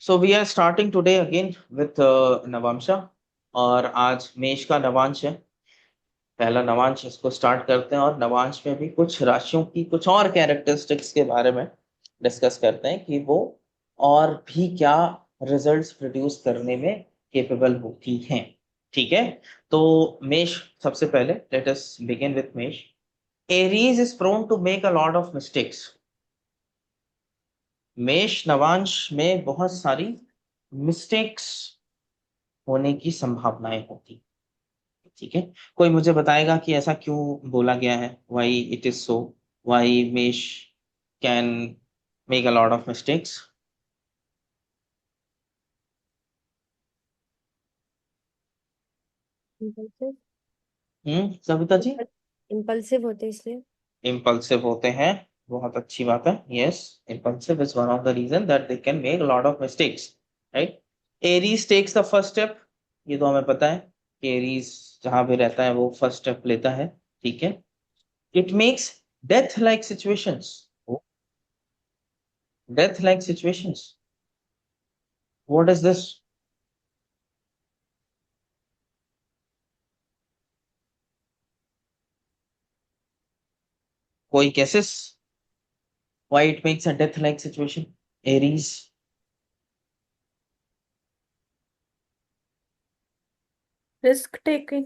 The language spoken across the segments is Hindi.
So we are starting today again with नवांशा। और आज मेष का नवांश है। पहला नवांश इसको स्टार्ट करते हैं और नवांश में भी कुछ राशियों की कुछ और कैरेक्टरिस्टिक्स के बारे में डिस्कस करते हैं कि वो और भी क्या रिजल्ट्स प्रोड्यूस करने में केपेबल होती हैं। ठीक है। तो मेष सबसे पहले let us begin with Mesh. Aries is prone to make a lot of mistakes. Mesh नवांश में बहुत सारी मिस्टेक्स होने की संभावनाएं होती। ठीक है। कोई मुझे बताएगा कि ऐसा क्यों बोला गया है, why it is so, why Mesh can make a lot of mistakes. Impulsive. Savita ji. Impulsive होते इसलिए। इम्पल्सिव होते हैं, बहुत अच्छी बात है। Yes, impulsive is one of the reason that they can make lot of mistakes. Right. Aries takes the first step. ये तो हमें पता है कि एरीज जहां भी रहता है वो फर्स्ट स्टेप लेता है। ठीक है। It makes death like situations. Death like situations, what is this? कोई cases why it makes a death like situation? Aries. Risk taking.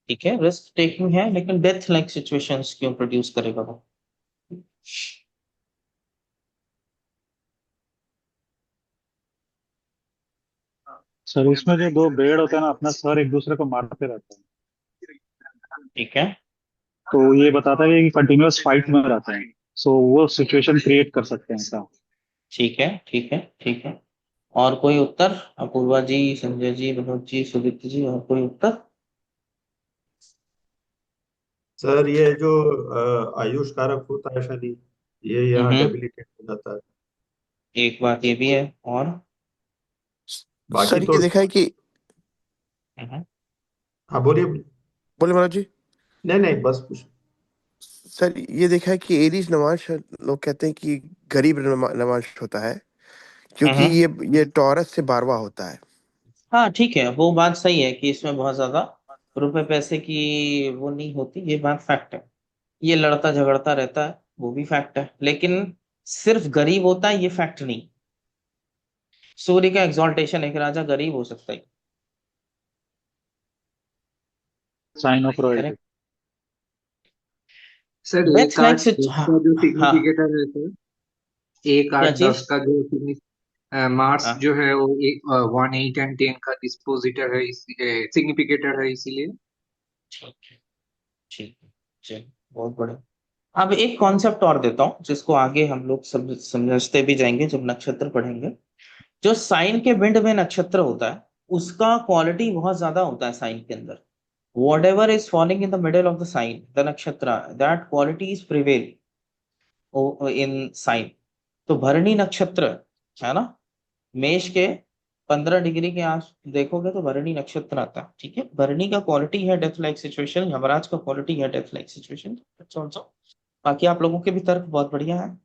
ठीक है, रिस्क टेकिंग है, लेकिन डेथ लाइक सिचुएशंस क्यों प्रोड्यूस करेगा वो? सर इसमें जो दो बेड़ होते हैं ना, अपना सर एक दूसरे को मारते रहते हैं। ठीक है। तो ये बताता है कि कंटिन्यूअस फाइट में रहते हैं। सो वो सिचुएशन क्रिएट कर सकते हैं ऐसा। ठीक है। ठीक है। ठीक है। और कोई उत्तर? अपूर्वा जी, संजय जी, मनोज जी, सुदीप्त जी, और कोई उत्तर? सर ये जो आयुष कारक होता है शनि, ये यहाँ हम्म। डेबिलिटेट हो जाता है। एक बात ये भी है। और बाकी सर तो ये देखा है कि हम्म। हाँ बोलिए। बोले मनोज जी। नहीं नहीं, बस कुछ। सर ये देखा है कि एरीज नवांश लोग कहते हैं कि गरीब नवांश होता है, क्योंकि हम्म। ये टॉरस से 12वां होता है। हाँ ठीक है, वो बात सही है कि इसमें बहुत ज्यादा रुपए पैसे की वो नहीं होती, ये बात फैक्ट है। ये लड़ता झगड़ता रहता है, वो भी फैक्ट है, लेकिन सिर्फ गरीब होता है ये फैक्ट नहीं। सूर्य का एग्जॉल्टेशन, एक राजा गरीब हो सकता है। Sign of royalty. Correct. Sir death एक आठ लाइक से दस हाँ। का जो हाँ। सिग्निफिकेटर है सर, एक क्या आठ चीज? दस का जो मार्स हाँ। जो है वो एक 1 8 and 10 का डिस्पोजिटर है, सिग्निफिकेटर है इसीलिए। ठीक है। ठीक है। चलिए, बहुत बढ़िया। अब एक कॉन्सेप्ट और देता हूँ जिसको आगे हम लोग सब समझते भी जाएंगे जब नक्षत्र पढ़ेंगे। जो साइन के विंड में नक्षत्र होता है उसका क्वालिटी बहुत ज्यादा होता है साइन के अंदर। whatever is falling in the middle of the sign, the nakshatra, that quality is prevail in sign। तो भरणी नक्षत्र है ना, मेष के 15 डिग्री के आस देखोगे तो भरणी नक्षत्र आता है। ठीक है, भरणी का क्वालिटी है डेथ लाइक सिचुएशन, यमराज का क्वालिटी है डेथ लाइक सिचुएशन। बाकी आप लोगों के भी तर्क बहुत बढ़िया है।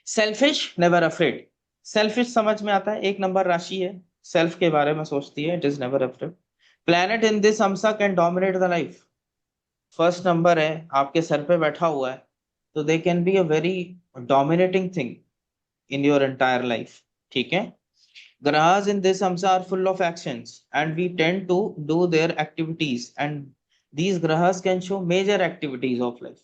Selfish never afraid. सेल्फिश समझ में आता है, एक नंबर राशि है, सेल्फ के बारे में सोचती है, it is never afraid. Planet in this हमसा can dominate the life. First number है, आपके सर पे बैठा हुआ है, तो they can be a very dominating thing in your entire life. ठीक है। Grahas in this samsa are full of actions and we tend to do their activities, and these grahas can show major activities of life।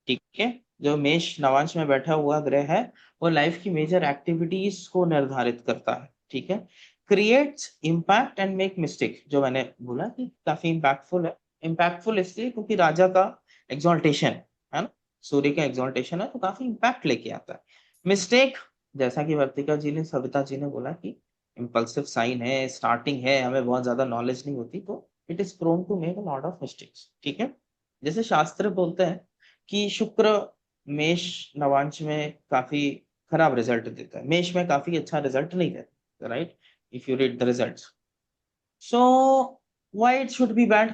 ठीक है। जो मेष नवांश में बैठा हुआ ग्रह है वो लाइफ की मेजर एक्टिविटीज को निर्धारित करता है। ठीक है। Creates impact and make mistake, जो मैंने बोला कि काफी इम्पैक्टफुल है। इम्पैक्टफुल इसलिए क्योंकि राजा का एग्जॉल्टेशन है ना, सूर्य का एग्जॉल्टेशन है तो काफी इम्पैक्ट लेके आता है। मिस्टेक, जैसा कि वर्तिका जी ने, सविता जी ने बोला कि इम्पल्सिव साइन है, स्टार्टिंग है, हमें बहुत ज्यादा नॉलेज नहीं होती, तो it is prone to make a lot of mistakes. ठीक है। जैसे शास्त्र बोलते हैं कि शुक्र मेष नवांश में काफी खराब रिजल्ट देता है, मेष में काफी अच्छा रिजल्ट नहीं देता। Right. If you read the results, so why it should be bad?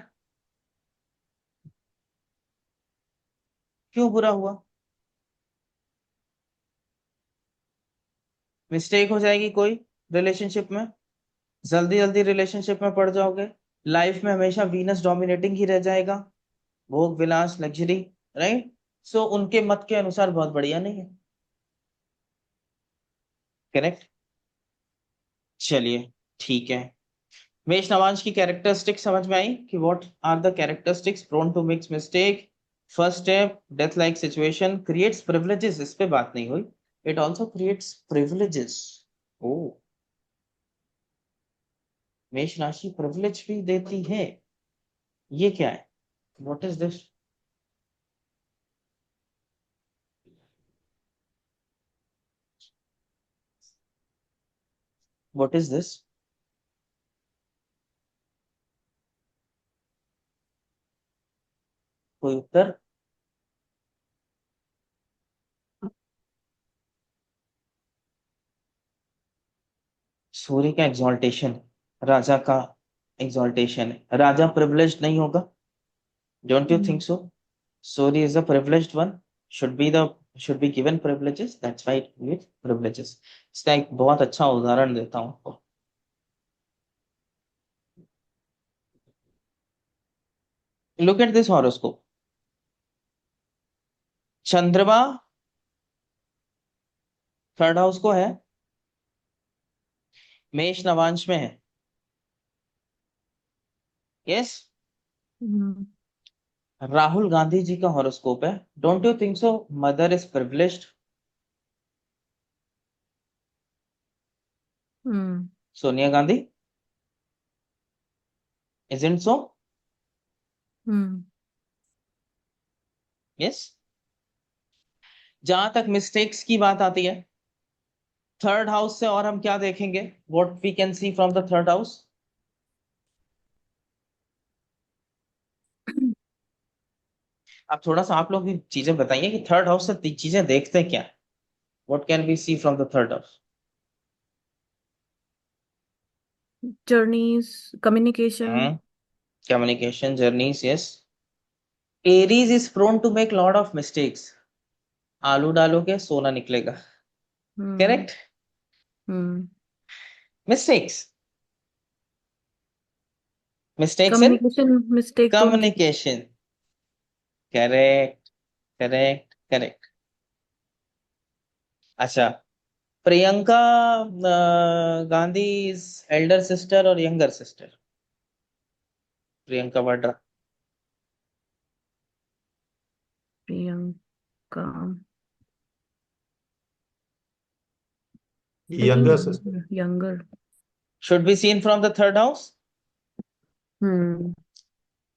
क्यों बुरा हुआ? मिस्टेक हो जाएगी कोई रिलेशनशिप में, जल्दी जल्दी रिलेशनशिप में पड़ जाओगे, लाइफ में हमेशा वीनस डोमिनेटिंग ही रह जाएगा, भोग विलास लग्जरी, राइट? सो उनके मत के अनुसार बहुत बढ़िया नहीं है। करेक्ट। चलिए ठीक है। मेष नवांश की कैरेक्टरिस्टिक्स समझ में आई कि what are the characteristics prone to makes mistake. First step, death like situation creates privileges, इस पे बात नहीं हुई। It also creates privileges. ओ, मेष राशि प्रिविलेज भी देती है, ये क्या है? What is this? What is this? कोई उत्तर? सूर्य का एग्जॉल्टेशन, राजा का एग्जॉल्टेशन है, राजा प्रिविलेज्ड नहीं होगा? Don't you think so? Surya is a privileged one, should be given privileges, that's why it gives privileges. इसका एक बहुत अच्छा उदाहरण देता हूँ आपको। Look at this horoscope. चंद्रमा थर्ड हाउस को है, मेष नवांश में है। यस, राहुल गांधी जी का हॉरोस्कोप है। Don't you think so mother is privileged? Sonia Gandhi, isn't so? Yes. जहां तक मिस्टेक्स की बात आती है, थर्ड हाउस से और हम क्या देखेंगे? What we can see from the third house? आप थोड़ा सा आप लोग भी चीजें बताइए कि थर्ड हाउस से चीजें देखते क्या? What can we see from the third house? journeys, communication. Communication, journeys, yes. Aries is prone to make lot of mistakes. आलू डालोगे सोना निकलेगा। Hmm. Correct. Mistakes, mistakes in Communication mistake don't keep. Communication. Correct, correct, correct. अच्छा, Priyanka Gandhi is elder sister और younger sister? Priyanka Vadra. Priyanka. I think younger sister. younger. Should be seen from the third house?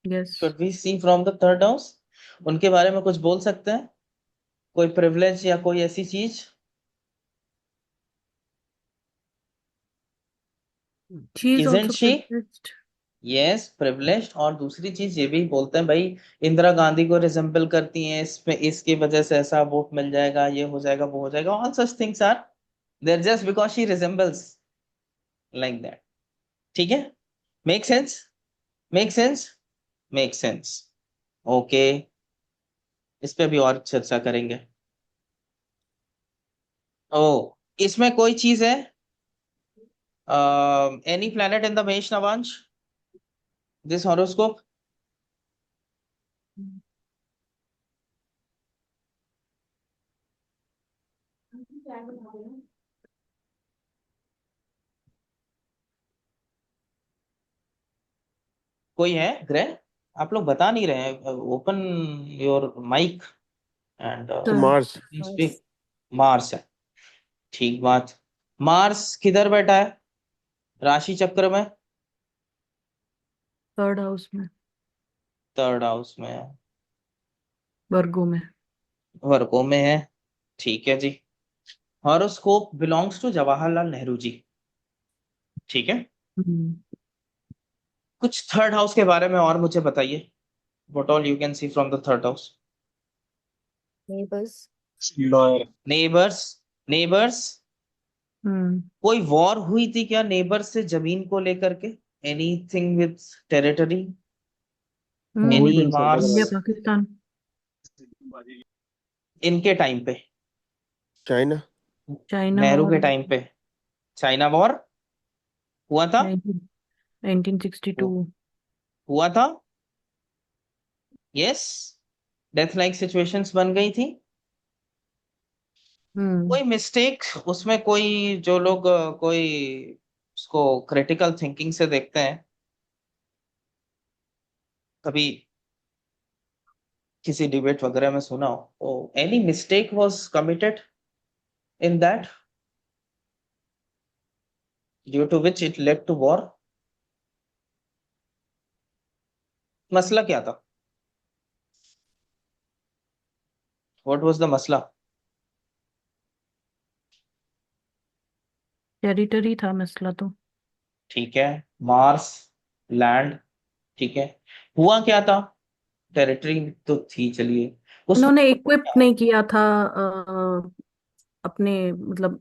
Yes. Should be seen from the third house. उनके बारे में कुछ बोल सकते हैं? कोई प्रिविलेज या कोई ऐसी चीज? She is Isn't also she? privileged. Yes, privileged. और दूसरी चीज ये भी बोलते हैं भाई, इंदिरा गांधी को रिजेंबल करती हैं, इसमें इसकी वजह से ऐसा वोट मिल जाएगा, ये हो जाएगा, वो हो जाएगा। All such things are there just because she resembles like that. ठीक है? Make sense? Make sense? Make sense. Okay, इस पे भी और चर्चा करेंगे। ओ, इसमें कोई चीज है, एनी प्लैनेट इन द मेष नवांश, दिस हॉरोस्कोप? कोई है ग्रह? आप लोग बता नहीं रहे हैं। ओपन योर माइक एंड तो Sun. मार्स। स्पीक। मार्स है, ठीक बात। मार्स किधर बैठा है राशि चक्र में? Third house में, थर्ड हाउस में है, Virgo में. वर्गों में है। ठीक है जी। Horoscope belongs to Jawaharlal Nehru ji. ठीक है। कुछ थर्ड हाउस के बारे में और मुझे बताइए। What all you can see from the third house? Neighbors. Lawyer. Neighbours, neighbours. Hmm. कोई वॉर हुई थी क्या नेबर से जमीन को लेकर के? Anything with territory? हुई एनी थी वार्स India, Pakistan. इनके टाइम पे? चाइना। चाइना नेहरू वॉर के टाइम पे चाइना वॉर हुआ था। 1962। हुआ था। यस। डेथ लाइक सिचुएशंस बन गई थी। हम्म कोई मिस्टेक उसमें, कोई जो लोग कोई उसको क्रिटिकल थिंकिंग से देखते हैं, कभी किसी डिबेट वगैरह में सुना हो, तो any mistake was committed in that due to which it led to war. मसला क्या था? व्हाट वाज द मसला? टेरिटरी था मसला तो। ठीक है। मार्स, लैंड, ठीक है। हुआ क्या था? टेरिटरी तो थी, चलिए उस इन्होंने इक्विप क्या नहीं किया था अपने मतलब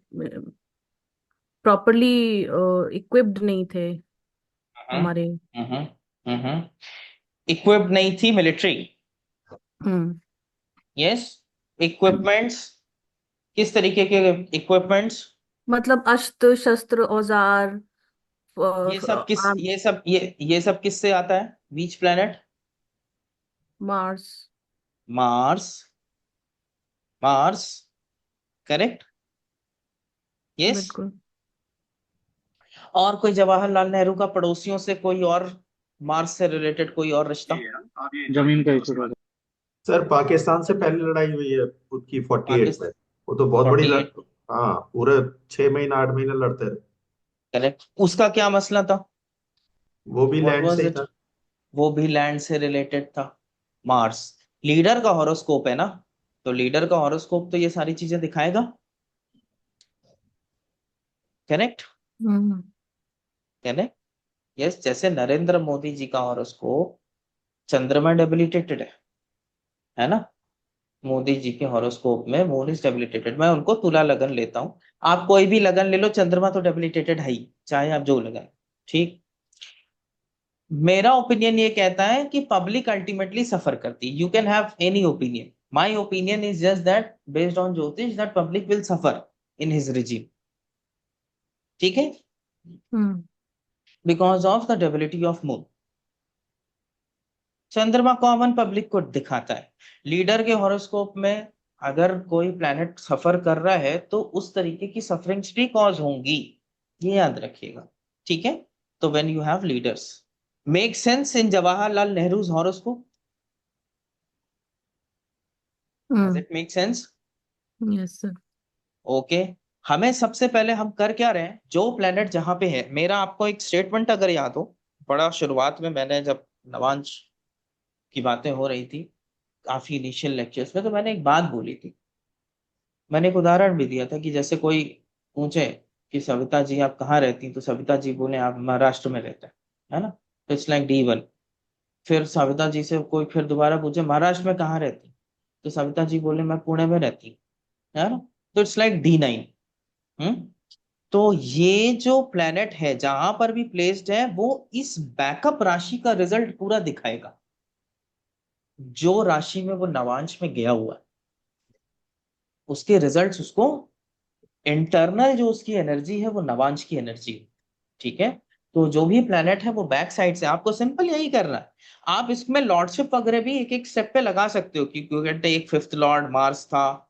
प्रॉपरली इक्विप्ड नहीं थे हम्म हमारे। हम्म हम्म इक्विप्ड नहीं थी मिलिट्री। हम्म यस। इक्विपमेंट्स, किस तरीके के इक्विपमेंट्स? मतलब अस्त्र शस्त्र औजार आर्म। ये सब किससे आता है? Which planet? Mars. Mars. Mars, correct. Yes. बिल्कुल। और कोई जवाहरलाल नेहरू का पड़ोसियों से कोई और मार्स से रिलेटेड कोई और रिश्ता? जमीन का इशू था। सर पाकिस्तान से पहले लड़ाई हुई है खुद की 48 में। पाकिस्तान। वो तो बहुत बड़ी 48। हाँ, पूरे 6 महीना 8 महीने लड़ते रहे। करेक्ट। उसका क्या मसला था? वो भी व्हाट लैंड से वाज ही इट? था। वो भी लैंड से रिलेटेड था। मार्स लीडर का हॉरोस्कोप है ना, तो लीडर का हॉरोस्कोप तो ये सारी चीजें दिखाएगा। करेक्ट। हम्म करेक्ट। यस। जैसे नरेंद्र मोदी जी का हॉरोस्कोप चंद्रमा डेबिलिटेटेड है ना। मोदी जी के हॉरोस्कोप में मून इज डेबिलिटेटेड। मैं उनको तुला लगन लेता हूँ। आप कोई भी लगन ले लो, चंद्रमा तो डेबिलिटेटेड है ही, चाहे आप जो लगाए। ठीक। मेरा ओपिनियन ये कहता है कि पब्लिक अल्टीमेटली सफर करती। You can have any opinion, my opinion is just that based on Jyotish that public will suffer in his regime. ठीक है। Hmm because of the debility of moon. चंद्रमा कॉमन पब्लिक को दिखाता है। लीडर के हॉरोस्कोप में अगर कोई प्लैनेट सफर कर रहा है तो उस तरीके की सफरिंग्स भी कॉज होंगी, ये याद रखिएगा। ठीक है। तो when you have leaders, make sense in Jawaharlal Nehru's horoscope? Does hmm it make sense? Yes sir. Okay. हमें सबसे पहले हम कर क्या रहे हैं, जो प्लेनेट जहां पे है, मेरा आपको एक स्टेटमेंट अगर याद हो, बड़ा शुरुआत में मैंने जब नवांश की बातें हो रही थी काफी इनिशियल लेक्चर्स में, तो मैंने एक बात बोली थी। मैंने एक उदाहरण भी दिया था कि जैसे कोई पूछे कि सविता जी आप कहाँ रहती हैं, तो सविता जी बोले आप महाराष्ट्र में रहते हैं, है ना। तो इट्स लाइक D1। फिर सविता जी से कोई फिर दोबारा पूछे महाराष्ट्र में कहाँ रहती, तो सविता जी बोले मैं पुणे में रहती हूँ, है ना। तो इट्स लाइक D9। हम्म। तो ये जो प्लेनेट है जहां पर भी प्लेस्ड है, वो इस बैकअप राशि का रिजल्ट पूरा दिखाएगा। जो राशि में वो नवांश में गया हुआ है, उसके रिजल्ट्स उसको, इंटरनल जो उसकी एनर्जी है वो नवांश की एनर्जी है। ठीक है। तो जो भी प्लेनेट है वो बैक साइड से, आपको सिंपल यही करना है। आप इसमें लॉर्डशिप वगैरह भी एक एक स्टेप पे लगा सकते हो, क्योंकि एक फिफ्थ लॉर्ड मार्स था।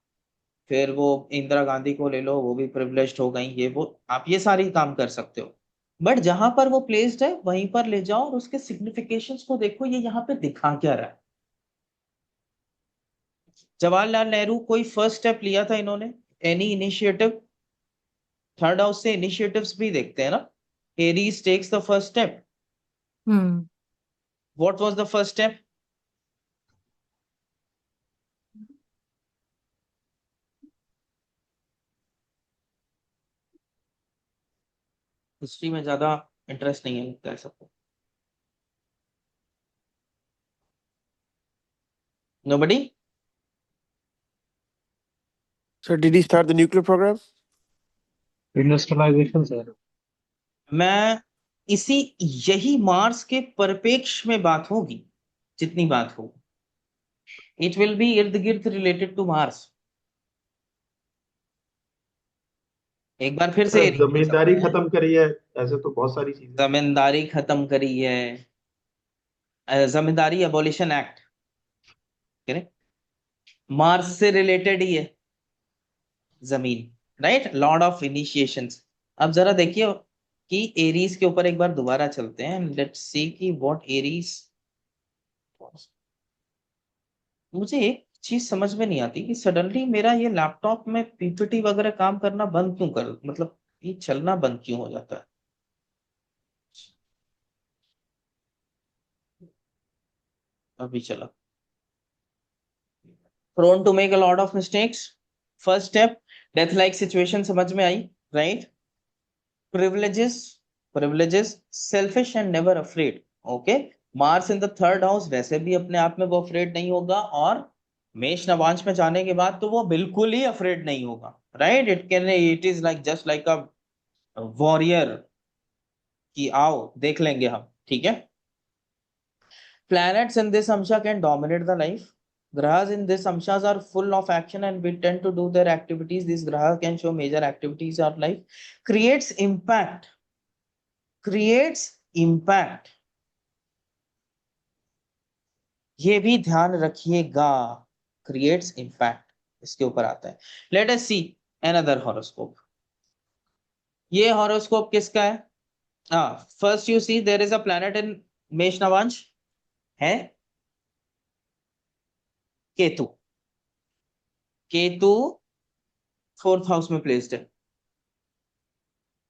फिर वो इंदिरा गांधी को ले लो, वो भी प्रिविलेज्ड हो गई, ये वो आप ये सारी काम कर सकते हो। बट जहां पर वो प्लेस्ड है वहीं पर ले जाओ और उसके सिग्निफिकेशंस को देखो, ये यहाँ पे दिखा क्या रहा है। जवाहरलाल नेहरू कोई फर्स्ट स्टेप लिया था इन्होंने? Any initiative? थर्ड हाउस से इनिशिएटिव्स भी देखते हैं ना। Aries takes the first step. Hmm what was the first step? History में ज्यादा इंटरेस्ट नहीं है लगता है सबको। Nobody? Sir did he start the nuclear program? Industrialization sir. मैं इसी, यही मार्स के परिपेक्ष में बात होगी, जितनी बात होगी इट विल बी इर्द गिर्द रिलेटेड टू मार्स। एक बार फिर से सर एरीज में जमींदारी चलते हैं। खत्म करी है, ऐसे तो बहुत सारी चीजें। जमींदारी खत्म करी है, जमींदारी एबॉलिशन एक्ट, करेक्ट। मार्स से रिलेटेड ही है जमीन, राइट, लॉर्ड ऑफ इनिशिएशंस। अब जरा देखिए कि एरीज के ऊपर एक बार दोबारा चलते हैं, लेट्स सी कि व्हाट एरीज। मुझे एक चीज समझ में नहीं आती कि सडनली मेरा ये लैपटॉप में पीपीटी वगैरह काम करना बंद क्यों कर, मतलब ये चलना बंद क्यों हो जाता है। अभी चला। prone to make a lot of mistakes। First step, death like situation समझ में आई, right. privileges, privileges, selfish and never afraid। Okay, Mars in the third house वैसे भी अपने आप में वो अफ्रेड नहीं होगा, और मेष नवांश में जाने के बाद तो वो बिल्कुल ही अफ्रेड नहीं होगा, right. It is like just like a warrior, कि आओ देख लेंगे हम, ठीक है। Planets in this amsha can dominate the life। Grahas in this amshas are full of action and we tend to do their activities। These grahas can show major activities of life। Creates impact, creates impact, ये भी ध्यान रखिएगा। creates impact इसके ऊपर आता है। Let us see another horoscope। ये horoscope किसका है? First you see there is a planet in मेष नवांश, है केतु। केतु फोर्थ हाउस में प्लेस्ड है,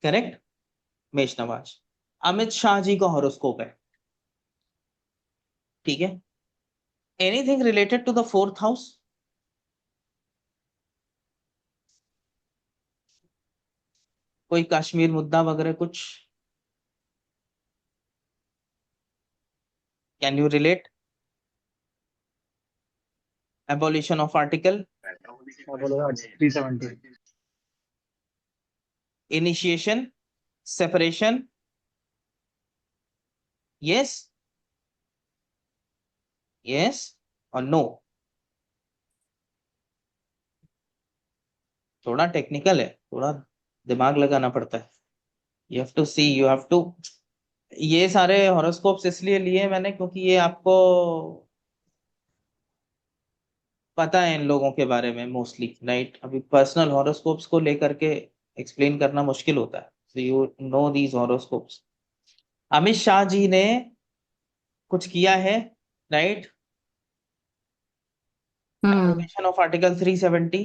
करेक्ट, मेष नवाज। अमित शाह जी का हॉरोस्कोप है, ठीक है। Anything related to the fourth house? कोई कश्मीर मुद्दा वगैरह कुछ? Can you relate? Abolition of article, बोलो 370। इनिशिएशन, सेपरेशन, यस, यस और नो। थोड़ा टेक्निकल है, थोड़ा दिमाग लगाना पड़ता है। You have to see, you have to. ये सारे हॉरोस्कोप्स इसलिए लिए मैंने क्योंकि ये आपको पता है इन लोगों के बारे में मोस्टली, राइट। अभी पर्सनल हॉरोस्कोप्स को लेकर के एक्सप्लेन करना मुश्किल होता है, so you know these horoscopes. Amit Shah ji ने कुछ किया है, right, hmm abrogation of article 370।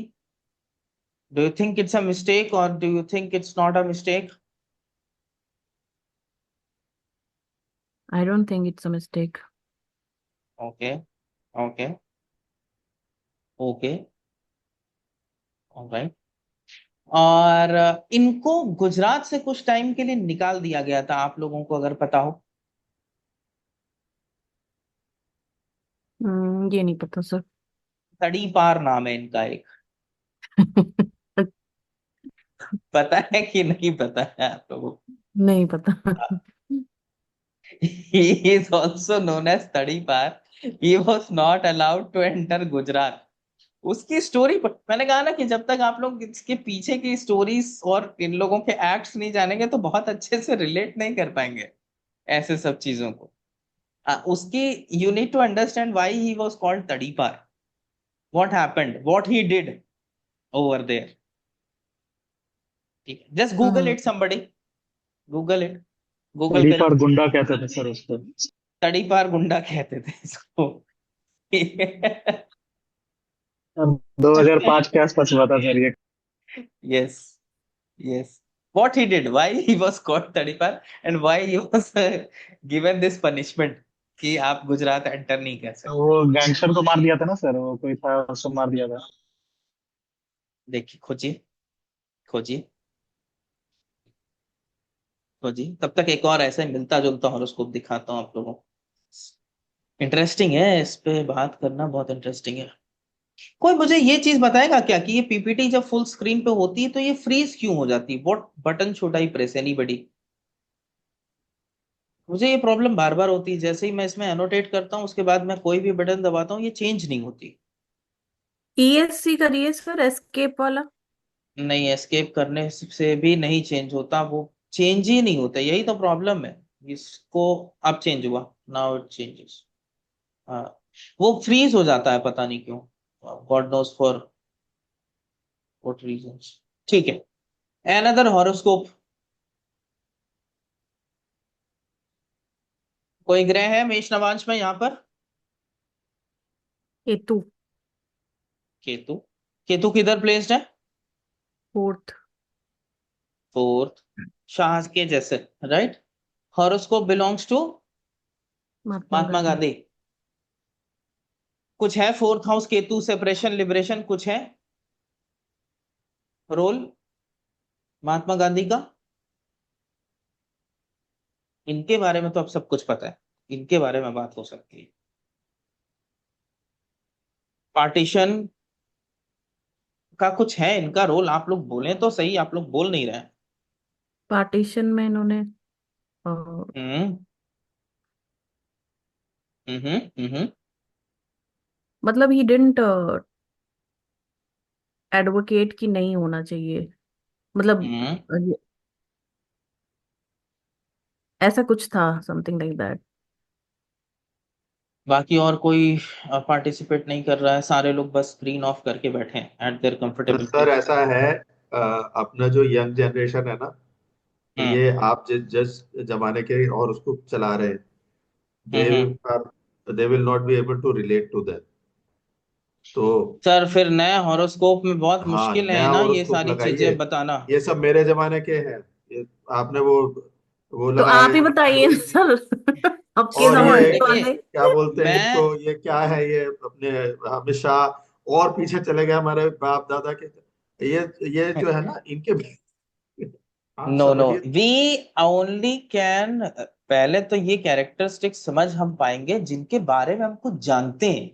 Do you think it's a mistake और do you think it's not a mistake? I don't think it's a mistake। Okay, okay, okay, alright. और इनको गुजरात से कुछ टाइम के लिए निकाल दिया गया था, आप लोगों को अगर पता हो। ये नहीं पता सर। तड़ी पार नाम है इनका एक, पता है कि नहीं पता है आप लोगों को? नहीं पता। He is also known as तड़ीपार। He was not allowed to enter Gujarat. उसकी स्टोरी पर मैंने कहा ना कि जब तक आप लोग इसके पीछे की स्टोरीज और इन लोगों के एक्ट्स नहीं जानेंगे तो बहुत अच्छे से रिलेट नहीं कर पाएंगे ऐसे सब चीजों को। उसकी you need to understand why he was called तड़ीपार, what happened, what he did over there, ठीक है। Just Google it somebody, Google it, Google बड़ी करें। पर गुंडा कहते थे सर उसको। तड़ीपार गुंडा कहते थे इसको। 2005 के आसपास हुआ था सर ये। yes, yes, what he did, why he was caught Tadipar and why he was given this punishment कि आप गुजरात एंटर नहीं कर तो सकते। वो गैंगस्टर को मार दिया था ना सर, वो कोई था उसको मार दिया था। देखिए, खोजिए, खोजिए, खोजिए। तब तक एक और ऐसा ही मिलता जुलता हॉरोस्कोप दिखाता हूँ आप लोगों को। इंटरेस्टिंग है, इस पे बात करना बहुत इंटरेस्टिंग है। कोई मुझे ये चीज बताएगा क्या कि ये पीपीटी जब फुल स्क्रीन पे होती है तो ये फ्रीज क्यों हो जाती है? What button should I press, anybody? मुझे ये प्रॉब्लम बार बार होती है, जैसे ही मैं इसमें एनोटेट करता हूँ उसके बाद मैं कोई भी बटन दबाता हूँ ये चेंज नहीं होती। ESC करिए सर, एस्केप वाला। नहीं, एस्केप करने से भी नहीं चेंज होता, वो चेंज ही नहीं होता, यही तो प्रॉब्लम है। इसको अब चेंज हुआ, नाउ इट चेंजेस। हाँ, वो फ्रीज हो जाता है, पता नहीं क्यों, God knows for what reasons. ठीक है, एनदर हॉरोस्कोप। कोई ग्रह है मेष नवांश में यहाँ पर? केतु। केतु। केतु किधर प्लेस्ड है? फोर्थ। फोर्थ। शाह के जैसे, right. Horoscope belongs to Mahatma Mahatma Gandhi. Gandhi. कुछ है fourth house Ketu, separation liberation, कुछ है रोल महात्मा गांधी का? इनके बारे में तो अब सब कुछ पता है, इनके बारे में बात हो सकती है। पार्टीशन का कुछ है इनका रोल, आप लोग बोलें तो सही, आप लोग बोल नहीं रहे हैं। पार्टीशन में इन्होंने हम्म हम्म। मतलब ही डिडंट एडवोकेट कि नहीं होना चाहिए, मतलब हम्म। ऐसा कुछ था, समथिंग लाइक दैट। बाकी और कोई पार्टिसिपेट नहीं कर रहा है, सारे लोग बस स्क्रीन ऑफ करके बैठे हैं eight there comfortable sir place. ऐसा है, अपना जो यंग जनरेशन है ना, हम्म ये आप जिस जमाने के और उसको चला रहे हैं, they hmm. They will not be able to relate to that. तो सर फिर नए हॉरोस्कोप में बहुत हाँ, मुश्किल है नया ना ये हॉरोस्कोप सारी लगाइए। चीजें बताना। ये सब मेरे जमाने के हैं। ये आपने वो तो लगाए आप ही हैं बताइए ना सर। आपके और सर जमाने ये देखिए, वाले। क्या बोलते हैं मैं इसको, ये क्या है, ये अपने अमित शाह और पीछे चले गए हमारे बाप दादा के। ये जो है ना इनके आप नो नो, समझिए। वी ओनली कैन, पहले तो ये कैरेक्टरिस्टिक्स समझ हम पाएंगे जिनके बारे में हम कुछ जानते हैं,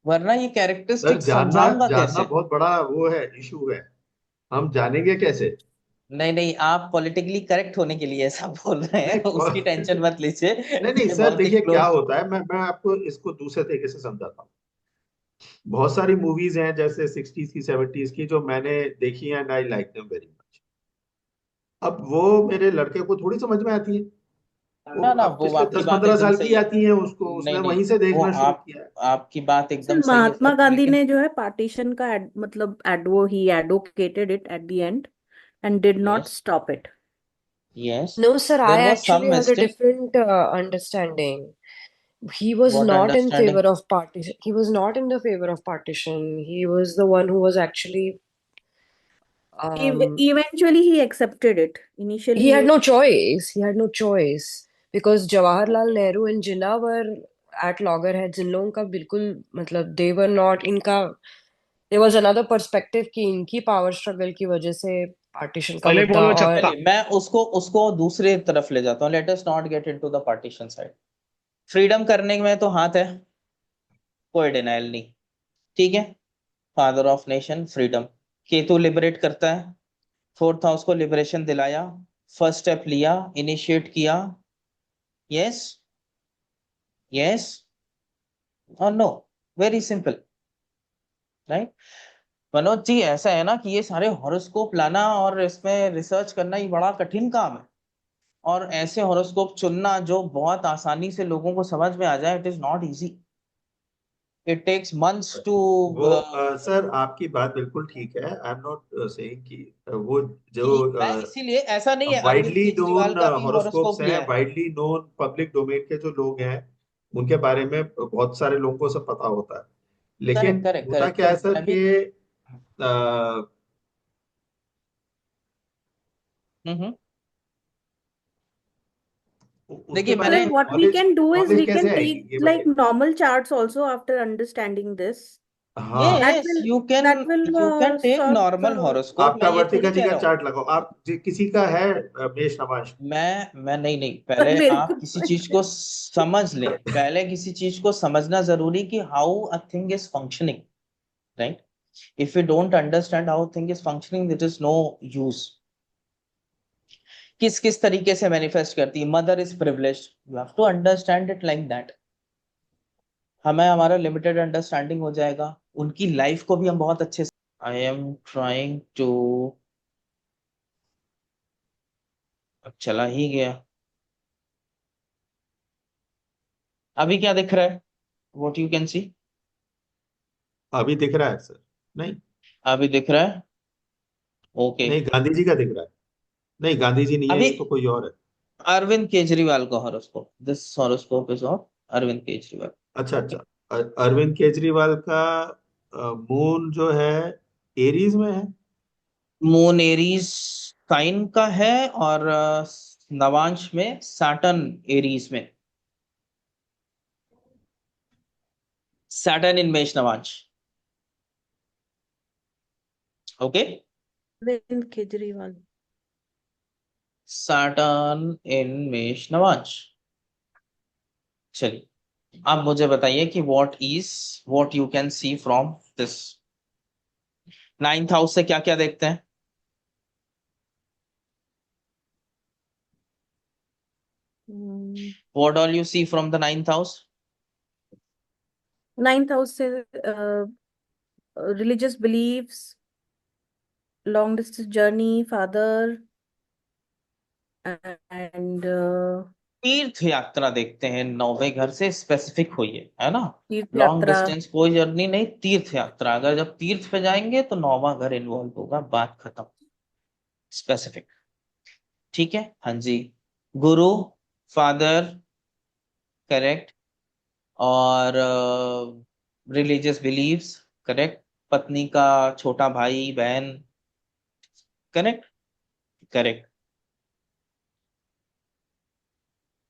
वरना ये सर कैरेक्टरिस्टिक्स जानना समझाऊंगा जानना कैसे? बहुत बड़ा वो है, इशू है। हम जानेंगे कैसे? नहीं नहीं, आप पॉलिटिकली करेक्ट होने के लिए ऐसा बोल रहे हैं, नहीं उसकी टेंशन मत लीजिए। नहीं नहीं ये सर, बहुत ही देखिए क्या क्लोज। होता है, मैं आपको इसको दूसरे तरीके से समझाता हूँ। बहुत सारी मूवीज हैं जैसे 60s की 70s की जो मैंने देखी हैं, and I like them very much. अब वो मेरे लड़के को थोड़ी समझ में आती है। वो ना ना, अब वो पिछले आपकी दस बात पंद्रह एकदम साल सही की है। आती है उसको, नहीं उसने नहीं, वहीं से वो देखना शुरू आप किया है। आपकी बात सर एकदम सही है महात्मा सर, गांधी लेकिन ने जो है पार्टीशन का मतलब एडवो he advocated it at the end end did not yes stop it. Yes, No, sir, there I was some actually had a mistake. different understanding. He was what not in understanding? favor of partition. He was not in the favor of partition. He was the one who was actually, um, Eventually he accepted it. he Initially had no choice. He had no choice because Jawaharlal Nehru and Jinnah were at loggerheads. इन लोगों का बिल्कुल मतलब they were not इनका, there was another perspective कि इनकी power struggle की वजह से partition का पहले मुद्दा बोलो और छक्का। चलिए, मैं उसको उसको दूसरे तरफ ले जाता हूँ, let us not get into the partition side. Freedom करने में तो हाथ है, कोई डिनाइल नहीं, ठीक है। Father of nation, freedom. Ketu liberate करता है, फोर्थ हाउस को लिबरेशन दिलाया, फर्स्ट स्टेप लिया, इनिशिएट किया। यस यस और no, very simple, right. Manoj ji, ऐसा है ना कि ये सारे हॉरोस्कोप लाना और इसमें रिसर्च करना ये बड़ा कठिन काम है, और ऐसे हॉरोस्कोप चुनना जो बहुत आसानी से लोगों को समझ में आ जाए, it is not easy. It takes months to. वो सर आपकी बात बिल्कुल ठीक है। आई एम नॉट सेइंग कि वो जो मैं इसीलिए, ऐसा नहीं है, अरविंद वाइडली केजरीवाल नोन का भी हॉरोस्कोप्स हॉरोस्कोप हैं, लिया है। वाइडली नोन पब्लिक डोमेन के जो लोग हैं, उनके बारे में बहुत सारे लोगों को सब पता होता है। करेक्ट लेकिन करेक्ट होता करेक्ट, क्या तो है सर मैं भी। कि अ, हम्म। उसके देखिए बारे मैंने, में what we knowledge can do is knowledge we कैसे can आएगी, take ये like बताइए। normal charts also after understanding this. हाँ, That yes will you can, that will you can take sort normal the horoscope, आपका मैं ये वर्तिका थोड़ी जी कह का रहा हूँ। चार्ट लगाओ, आप किसी का है मेष नवांश। मैं नहीं नहीं, पर पहले मेरे आप को किसी चीज को समझ लें, पहले किसी चीज को समझना जरूरी कि how a thing is functioning, right. If you don't understand how thing is functioning, it is no use. किस किस तरीके से मैनिफेस्ट करती है, mother is privileged, you have to understand it like that. हमें हमारा लिमिटेड अंडरस्टैंडिंग हो जाएगा, उनकी लाइफ को भी हम बहुत अच्छे से आई एम ट्राइंग टू, चला ही गया। अभी क्या दिख रहा है? व्हाट यू कैन सी? अभी दिख रहा है सर? नहीं, अभी दिख रहा है? ओके। नहीं, गांधी जी का दिख रहा है। नहीं, गांधी जी नहीं है, अभी ये तो कोई और है। अरविंद केजरीवाल का horoscope, this horoscope is of Arvind Kejriwal. अच्छा अच्छा। ओके। अरविंद केजरीवाल का मून जो है एरीज में है। मून एरीज साइन का है, और नवांश में सैटर्न एरीज में, सैटर्न इन मेष नवांश। Okay. Arvind Kejriwal. Saturn in मेष नवांश। चलिए, आप मुझे बताइए कि what you can see from this. Ninth house से क्या क्या देखते हैं? What all you see from the ninth house? Ninth house से religious beliefs, long distance journey, father, and तीर्थ यात्रा देखते हैं, नौवे घर से स्पेसिफिक होइए, है ना। तीर्थ लॉन्ग यात्रा। डिस्टेंस कोई जर्नी नहीं, तीर्थ यात्रा। अगर जब तीर्थ पे जाएंगे तो नौवा घर इन्वॉल्व होगा, बात खत्म। स्पेसिफिक। ठीक है, हाँ जी। गुरु, फादर, करेक्ट। और रिलीजियस बिलीव्स, करेक्ट। पत्नी का छोटा भाई बहन, करेक्ट। करेक्ट।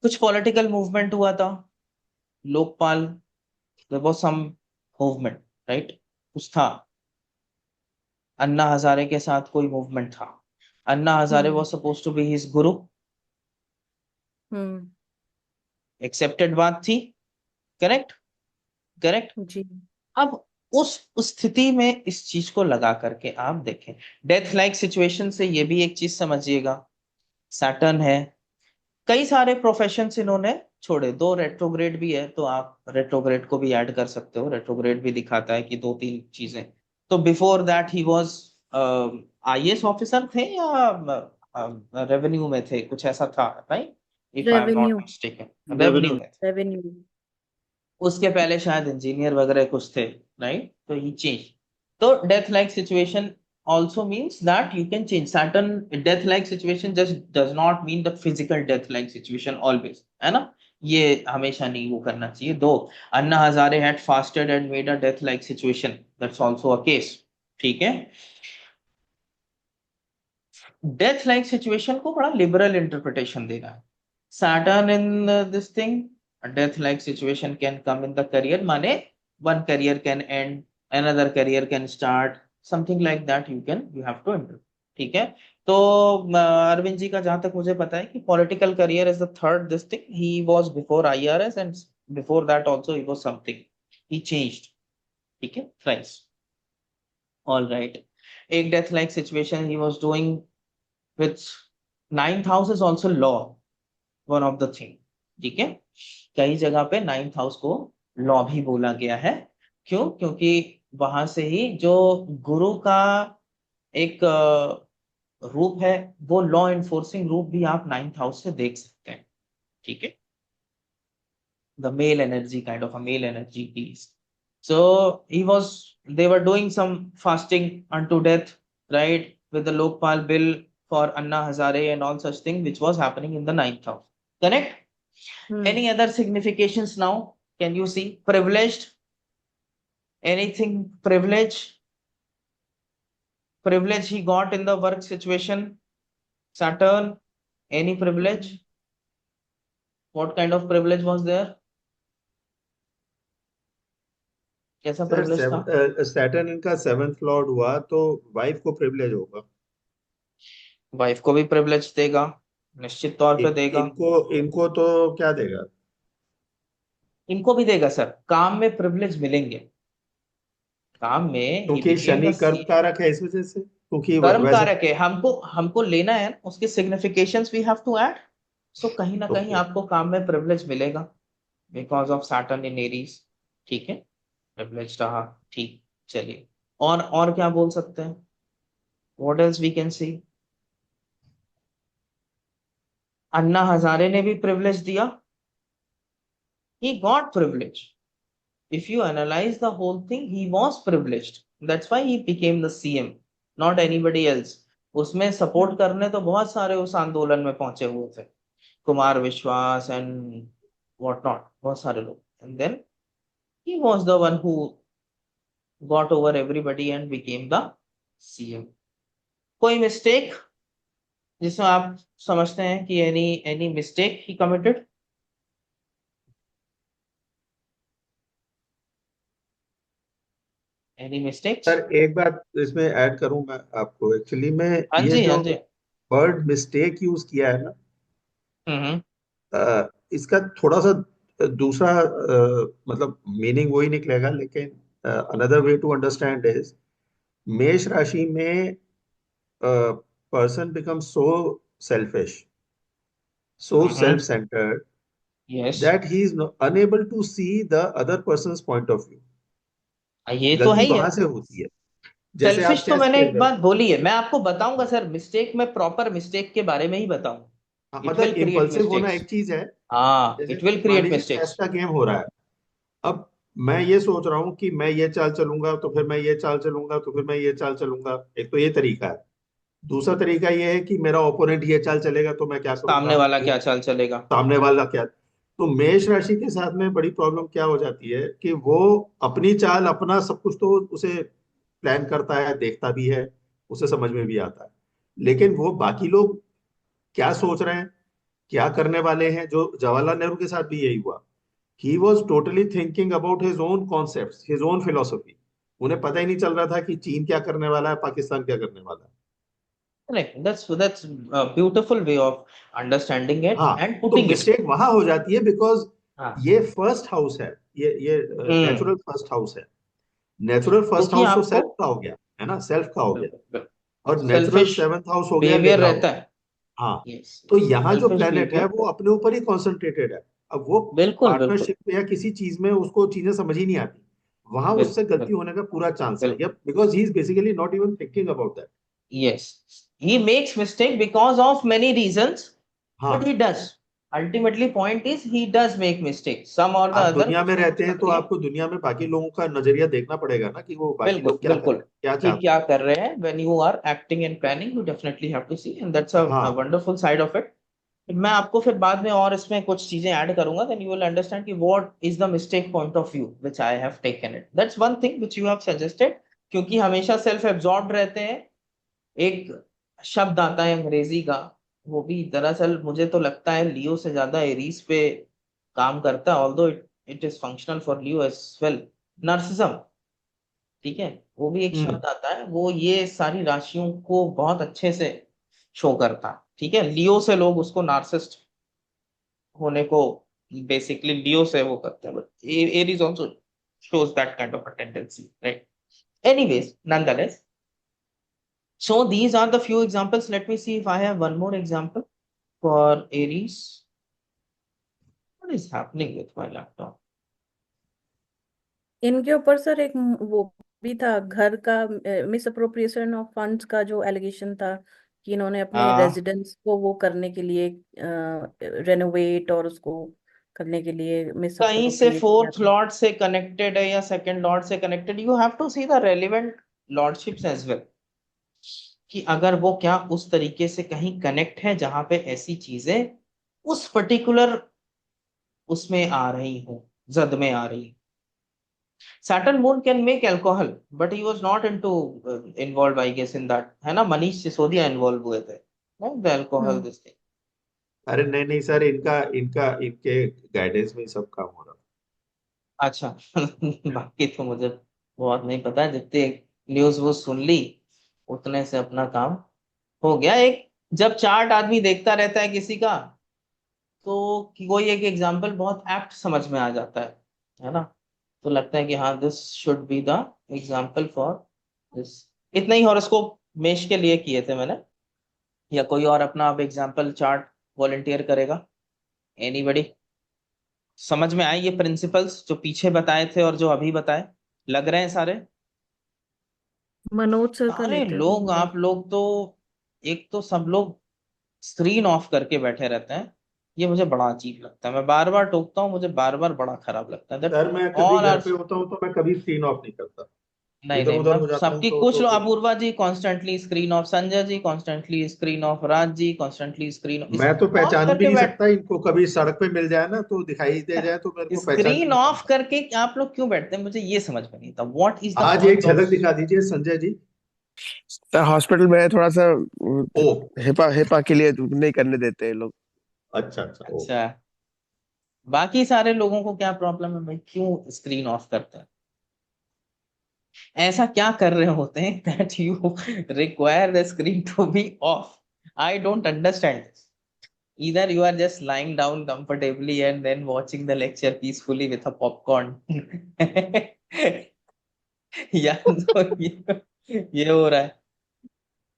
कुछ पॉलिटिकल मूवमेंट हुआ था, Lokpal, there was some movement, right. कुछ था, अन्ना हजारे के साथ कोई मूवमेंट था। Anna Hazare hmm was supposed to be his guru, hmm accepted बात थी, करेक्ट। करेक्ट। जी। अब उस स्थिति में इस चीज को लगा करके आप देखें, डेथ लाइक सिचुएशन से ये भी एक चीज समझिएगा, सैटर्न है, कई सारे प्रोफेशंस इन्होंने छोड़े। दो रेट्रोग्रेड भी है, तो आप रेट्रोग्रेड को भी ऐड कर सकते हो, रेट्रोग्रेड भी दिखाता है कि दो तीन चीजें। तो before that he was IAS officer थे, या रेवेन्यू में थे, कुछ ऐसा था, right, if I am not revenue. Mistaken, revenue revenue में। में। रेवेन्यू। उसके पहले शायद इंजीनियर वगैरह कुछ थे, राइट, तो ही चेंज। तो death like situation also means that you can change certain death like situation, just does not mean the physical death like situation always, है ना। ये हमेशा नहीं वो करना चाहिए। दो, Anna Hazare had fasted and made a death like situation, that's also a case। ठीक है। डेथ लाइक सिचुएशन को बड़ा लिबरल इंटरप्रिटेशन देना है। Saturn in this thing, death like situation can come in the career, माने one career can end, another career can start, something like that you have to interpret. ठीक है। तो अरविंद जी का जहां तक मुझे पता है कि political career is the third this thing, he was before IRS, and before that also he was something, he changed. ठीक है, थ्राइस। All right. एक death like situation he was doing with ninth house is also law, one of the thing। ठीक है, कई जगह पे नाइन्थ हाउस को लॉ भी बोला गया है। क्यों? क्योंकि वहां से ही जो गुरु का एक रूप है, वो लॉ इन्फोर्सिंग रूप भी आप नाइन्थ हाउस से देख सकते हैं। ठीक है, the male energy, kind of a male energy piece। So they were doing some fasting unto death, right, with the Lokpal bill for Anna Hazare and all such thing, which was happening in the ninth house, correct? Any other significations now? Can you see privileged? Anything privilege he got in the work situation? Saturn, any privilege? What kind of privilege was there? कैसा सर privilege था? सैटर्न इनका सेवेंथ लॉर्ड हुआ तो वाइफ को प्रिविलेज होगा। वाइफ को भी प्रिविलेज देगा, निश्चित तौर पे देगा। इनको इनको तो क्या देगा? इनको भी देगा सर, काम में प्रिविलेज मिलेंगे। काम में ही क्योंकि बिकेम शनि द कर्म सीईओ। कारक है, इस वजह से, क्योंकि कर्म वैसे। कारक है, हमको हमको लेना है ना, उसके significations we have to add. So कहीं ना कहीं ओके। आपको काम में प्रिविलेज मिलेगा, because of Saturn in Aries. ठीक है, प्रिविलेज रहा, ठीक। चलिए, और क्या बोल सकते हैं? What else we can see? Anna Hazare ने भी प्रिविलेज दिया. He got privilege. If you analyze the whole thing, he was privileged. That's why he became the CM, not anybody else. उसमें सपोर्ट करने तो बहुत सारे उस आंदोलन में पहुंचे हुए थे, कुमार विश्वास एंड व्हाट नॉट, बहुत सारे लोग. And then he was the one who got over everybody and became the CM. कोई मिस्टेक जिसमें आप समझते हैं कि एनी मिस्टेक ही कमिटेड? Any mistakes? सर एक बात इसमें ऐड करूं मैं आपको, एक्चुअली में हाँ ये जी, जो हाँ जी. वर्ड मिस्टेक यूज किया है ना, हम्म. इसका थोड़ा सा दूसरा मतलब मीनिंग वही निकलेगा, लेकिन another way to understand is, मेष राशि में person become so selfish, so self centred, yes, that he is unable to see the other person's point of view. ये तो है गलती ही है. वहां से होती है। जैसे आप सेल्फिश तो चेस मैंने खेल एक रहे हो, बात बोली है, मैं आपको बताऊंगा सर, मिस्टेक में प्रॉपर मिस्टेक के बारे में ही बताऊंगा. हाँ, इट मतलब विल क्रिएट इम्पल्सिव होना मिस्टेक्स. एक चीज है। हाँ, जैसे इट विल मान क्रिएट लीजिए चेस मिस्टेक्स. का गेम हो रहा है, अब मैं ये सोच रहा हूँ कि मैं ये चाल चलूंगा तो फिर मैं ये चाल चलूंगा तो फिर मैं ये चाल चलूंगा, एक तो ये तरीका है। दूसरा तरीका ये है कि मेरा ओपोनेंट ये चाल चलेगा तो मैं क्या सामने करूंगा, वाला वो क्या चाल चलेगा? सामने वाला क्या। तो मेष राशि के साथ में बड़ी प्रॉब्लम क्या हो जाती है कि वो अपनी चाल अपना सब कुछ तो उसे प्लान करता है, देखता भी है, उसे समझ में भी आता है, लेकिन वो बाकी लोग क्या सोच रहे हैं, क्या करने वाले हैं, जो जवाहरलाल नेहरू के साथ भी यही हुआ। He was totally thinking about his own concept, his own philosophy. उन्हें पता ही नहीं चल रहा था कि चीन क्या करने वाला है, पाकिस्तान क्या करने वाला है। Correct. That's a beautiful way of understanding it हाँ, and तो putting it. मिस्टेक वहां हो जाती है बिकॉज हाँ. ये फर्स्ट हाउस है, ये हम्म. नेचुरल फर्स्ट हाउस है। नेचुरल फर्स्ट क्योंकि हाउस तो आपको सेल्फ का हो गया है ना, सेल्फ का हो गया, और नेचुरल सेल्फिश सेवंथ हाउस हो गया बिहेवियर लिब्रा हो रहता गया। है. हाँ, यस, तो यहाँ जो सेल्फिश प्लेनेट है बिहेवियर. वो अपने ऊपर ही कॉन्सेंट्रेटेड है। अब वो बिल्कुल बिल्कुल पार्टनरशिप में या किसी चीज में उसको चीजें समझ ही नहीं आती, वहां उससे बिल्कुल गलती बिल्कुल होने का पूरा चांस है, बिल्कुल. या because he is basically not even thinking about that. Yes, he makes mistake because of many reasons, but हाँ, he does. Ultimately, point is he does make mistakes. Some or the आप other दुनिया में कुछ ना रहते कुछ हैं तो गलतियां. आपको दुनिया में बाकी लोगों का नजरिया देखना पड़ेगा ना, कि वो बाकी बिल्कुल लोग क्या कर बिल्कुल. रहे हैं, क्या कि चाहते क्या कर रहे हैं. When you are acting and planning, you definitely have to see, and that's हैं। a हाँ, wonderful side of it. मैं आपको फिर बाद में और इसमें कुछ चीजें ऐड करूंगा, then you will understand कि what is the mistake point of view which I have taken it. That's one thing which you have suggested. क्योंकि हमेशा सेल्फ एब्जॉर्ब रहते हैं. एक शब्द आता है अंग्रेजी का, वो भी दरअसल मुझे तो लगता है लियो से ज्यादा एरीज पे काम करता है, although it is functional for Leo as well. Narcissism. ठीक है, वो भी एक हम्म, शब्द आता है, वो ये सारी राशियों को बहुत अच्छे से शो करता है. ठीक है, लियो से लोग उसको नार्सिस्ट होने को बेसिकली लियो से वो करते हैं, but Aries also shows that kind of a tendency, right? Anyways, nonetheless, so these are the few examples. Let me see if I have one more example for Aries. What is happening with my laptop? इनके ऊपर सर एक वो भी था, घर का मिस अप्रोप्रिएशन ऑफ फंड्स का जो एलिगेशन था कि इन्होंने अपने आ, रेजिडेंस को वो करने के लिए रेनोवेट और उसको करने के लिए मिस कहीं से अप्रोप्रिएट किया फोर्थ था। लॉर्ड से कनेक्टेड है या सेकंड लॉर्ड से connected, you have to see the relevant lordships as well, कि अगर वो क्या उस तरीके से कहीं कनेक्ट है जहां पे ऐसी चीजें उस पर्टिकुलर उसमें आ रही हो, जद में आ रही. Saturn moon can make alcohol, but he was not into involved, I guess, in that. है ना, मनीष सिसोदिया इन्वॉल्व हुए थे, right? The alcohol, hmm. this thing. अरे नहीं नहीं सर, इनका इनका इनके गाइडेंस में ही सब काम हो रहा अच्छा. बाकी तो मुझे बहुत नहीं पता, जितने न्यूज वो सुन ली उतने से अपना काम हो गया. एक जब चार्ट आदमी देखता रहता है किसी का, तो कोई एक एग्जांपल बहुत एप्ट समझ में आ जाता है ना, तो लगता है कि हाँ, this should be the example for this. इतना ही हॉरोस्कोप मेष के लिए किए थे मैंने, या कोई और अपना अब एग्जांपल चार्ट वॉलंटियर करेगा? एनीबडी? समझ में आए ये प्रिंसिपल्स जो पीछे बताए थे और जो अभी बताए, लग रहे हैं सारे? मनोज सर का अरे लेते हैं लोग, पूरा। आप लोग तो, एक तो सब लोग स्क्रीन ऑफ करके बैठे रहते हैं। ये मुझे बड़ा अजीब लगता है, मैं बार बार टोकता हूँ, मुझे बार बार बड़ा खराब लगता है दैट सर मैं कभी ऑल घर आर। पे होता हूँ तो मैं कभी स्क्रीन ऑफ नहीं करता, नहीं इधर नहीं, उधर मैं हो जाता हूँ सबकी, तो कुछ लोग, फिर Apurva ji constantly screen off, Sanjay ji constantly screen off, Raj ji constantly screen मैं तो ऑफ पहचान भी करके नहीं बैठ। सकता इनको, कभी सड़क पे मिल जाए ना तो दिखाई दे जाए तो मेरे को पहचान भी स्क्रीन नहीं ऑफ पाऊंगा। करके आप लोग क्यों बैठते हैं, मुझे ये समझ में नहीं था, व्हाट इज द आज एक पॉइंट ऑफ। झलक दिखा दीजिए संजय जी। हॉस्पिटल में थोड़ा सा ओ, हेपा हेपा के लिए नहीं करने देते हैं लोग। अच्छा अच्छा, ओ। अच्छा, बाकी सारे लोगों को क्या प्रॉब्लम है भाई, क्यों स्क्रीन ऑफ करते हैं? ऐसा क्या कर रहे होते हैं that you require the screen to be off? I don't understand this. Either you are just lying down comfortably and then watching the lecture peacefully with a popcorn, या तो ये हो रहा है,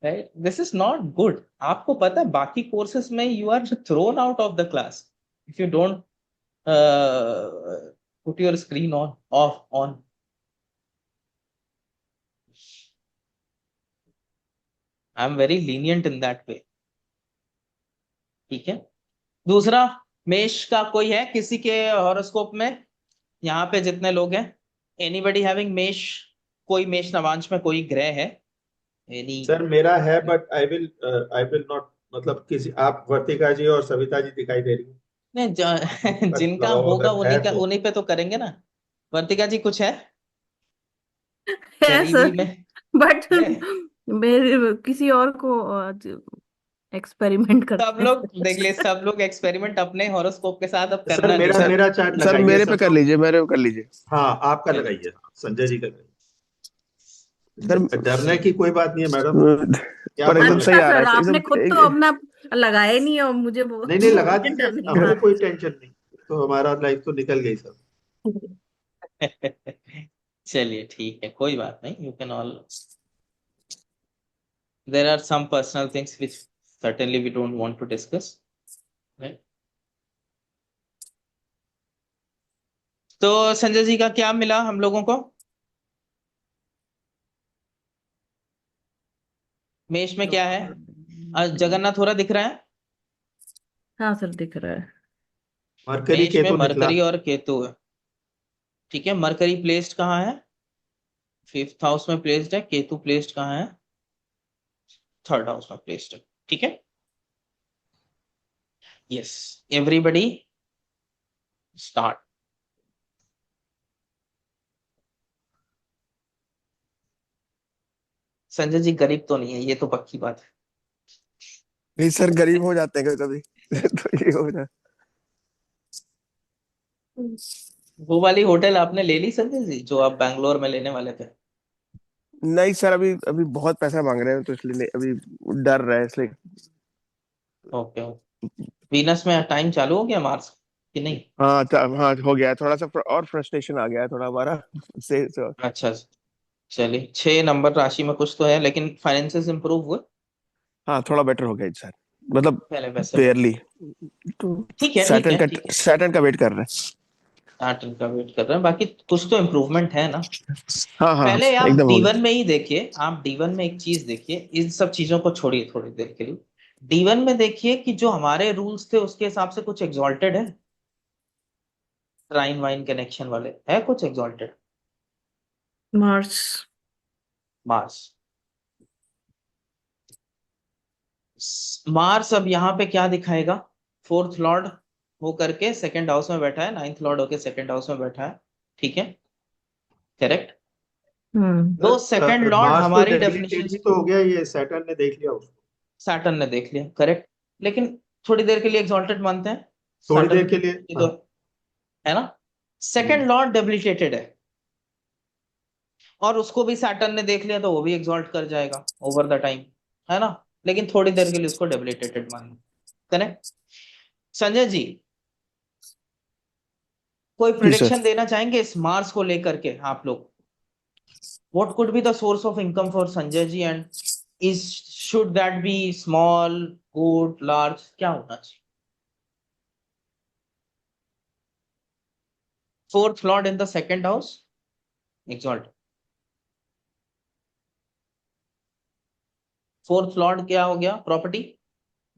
right? This is not good. आपको पता है बाकी कोर्सेज में you are thrown out of the class if you don't put your screen on, off, on. I am very lenient in that way, ठीक है। दूसरा, मेष का कोई है किसी के हॉरोस्कोप में? यहाँ पे जितने लोग हैं, एनीबडी हैविंग मेष? कोई मेष नवांश में कोई ग्रह है? एनी? सर मेरा है बट आई विल नॉट, मतलब किसी, आप वर्तिका जी और सविता जी दिखाई दे रही है, नहीं, आप लोगों का जिनका लगाओ होगा अगर है उन्हीं का, तो। उन्हीं पे तो करेंगे ना। वर्तिका जी कुछ है है करीबी सर, में? बट है? मेरे किसी और को एक्सपेरिमेंट सब करते लोग हैं। देख ले, सब लोग एक्सपेरिमेंट अपने हॉरोस्कोप के साथ अब सर करना नहीं मेरा सर चाहते। मेरा चार्ट सर लगाइए मेरे पे सब कर लोग। लीजिए, मेरे पे कर लीजिए। हाँ आपका चलिए, लगाइए, संजय जी का लगाइए। सर डरने की कोई बात नहीं है मैडम, क्या पर एकदम प्रॉब्लम सही अच्छा है? आ रहा सर, है आपने एकदम खुद तो अपना लगाया ही नहीं है और मुझे नहीं नहीं, लगा मुझे दीजिए, डर नहीं। हमें हाँ। कोई टेंशन नहीं, तो हमारा लाइफ तो निकल गई सर। चलिए ठीक है, कोई बात नहीं, you can all, there are some personal things which certainly we don't want to discuss, right? तो संजय जी का क्या मिला हम लोगों को? मेष में क्या है? जगन्नाथ हो रहा दिख रहा है? हाँ सर, दिख रहा है। मरकरी मेष में केतु निकला। मरकरी और केतु है, ठीक है। मरकरी प्लेस्ड कहाँ है? 5th हाउस में प्लेस्ड है। केतु प्लेस्ड कहाँ है? 3rd हाउस में प्लेस्ड है, ठीक है। Yes, everybody start. Sanjay ji गरीब तो नहीं है, ये तो पक्की बात है। नहीं सर, गरीब हो जाते हैं कभी कभी तो ये हो जाता। वो वाली होटल आपने ले ली संजय जी, जो आप बैंगलोर में लेने वाले थे? नहीं सर, अभी अभी बहुत पैसा मांग रहे हैं तो इसलिए नहीं, अभी डर रहा है इसलिए। ओके। वीनस में टाइम चालू हो गया, मार्स कि नहीं? हाँ हाँ, हो गया है थोड़ा सा, और फ्रस्ट्रेशन आ गया है थोड़ा हमारा से। अच्छा, चलिए, 6 नंबर राशि में कुछ तो है, लेकिन फाइनेंसेस इंप्रूव हुए हाँ थोड़ा बेटर हो गया सर, मतलब पहले वैसे? बेयरली। तो ठीक है, ठीक सैटर्न है, का ठीक है। सैटर्न का वेट कर रहे 8 का वेट कर रहे हैं, बाकी कुछ तो इम्प्रूवमेंट है ना। हैं। हाँ हाँ, पहले आप एकदम हो D1 गया। में ही देखिए, आप D1 में एक चीज देखिए, इन सब चीजों को छोड़िए थोड़ी देर के लिए। D1 में देखिए कि जो हमारे रूल्स थे उसके हिसाब से कुछ एग्जॉल्टेड है? ट्राइन वाइन कनेक्शन वाले है कुछ एग्जॉल्टेड? मार्स। मार्स, मार्स अब यहाँ पे क्या दिखाएगा? 4th लॉर्ड हो करके 2nd हाउस में बैठा है, 9th लॉर्ड होके 2nd हाउस में बैठा है, ठीक है, करेक्ट। दो सेकंड सर लॉर्ड मार्स तो हमारी डेफिनेशन, डेबिलिटेड ही तो हो गया, ये सैटर्न ने देख लिया उसको। सैटर्न ने देख लिया, करेक्ट। लेकिन थोड़ी देर के लिए एग्जॉल्टेड मानते हैं थोड़ी सैटर्न देर के लिए, की तो, हाँ। है ना। सेकंड लॉर्ड डेबिलिटेटेड है, और उसको भी सैटर्न ने देख लिया तो वो भी एग्जॉल्ट कर जाएगा ओवर द टाइम, है ना। लेकिन थोड़ी देर के लिए उसको डेबिलिटेटेड मान, करेक्ट। संजय जी, कोई जी सर। प्रिडिक्शन देना चाहेंगे इस मार्स को लेकर के आप लोग? What could be the source of income for Sanjay ji, and is should that be small, good, large, क्या होना चाहिए? 4th lord in the 2nd house, exalt, fourth lord क्या हो गया? प्रॉपर्टी।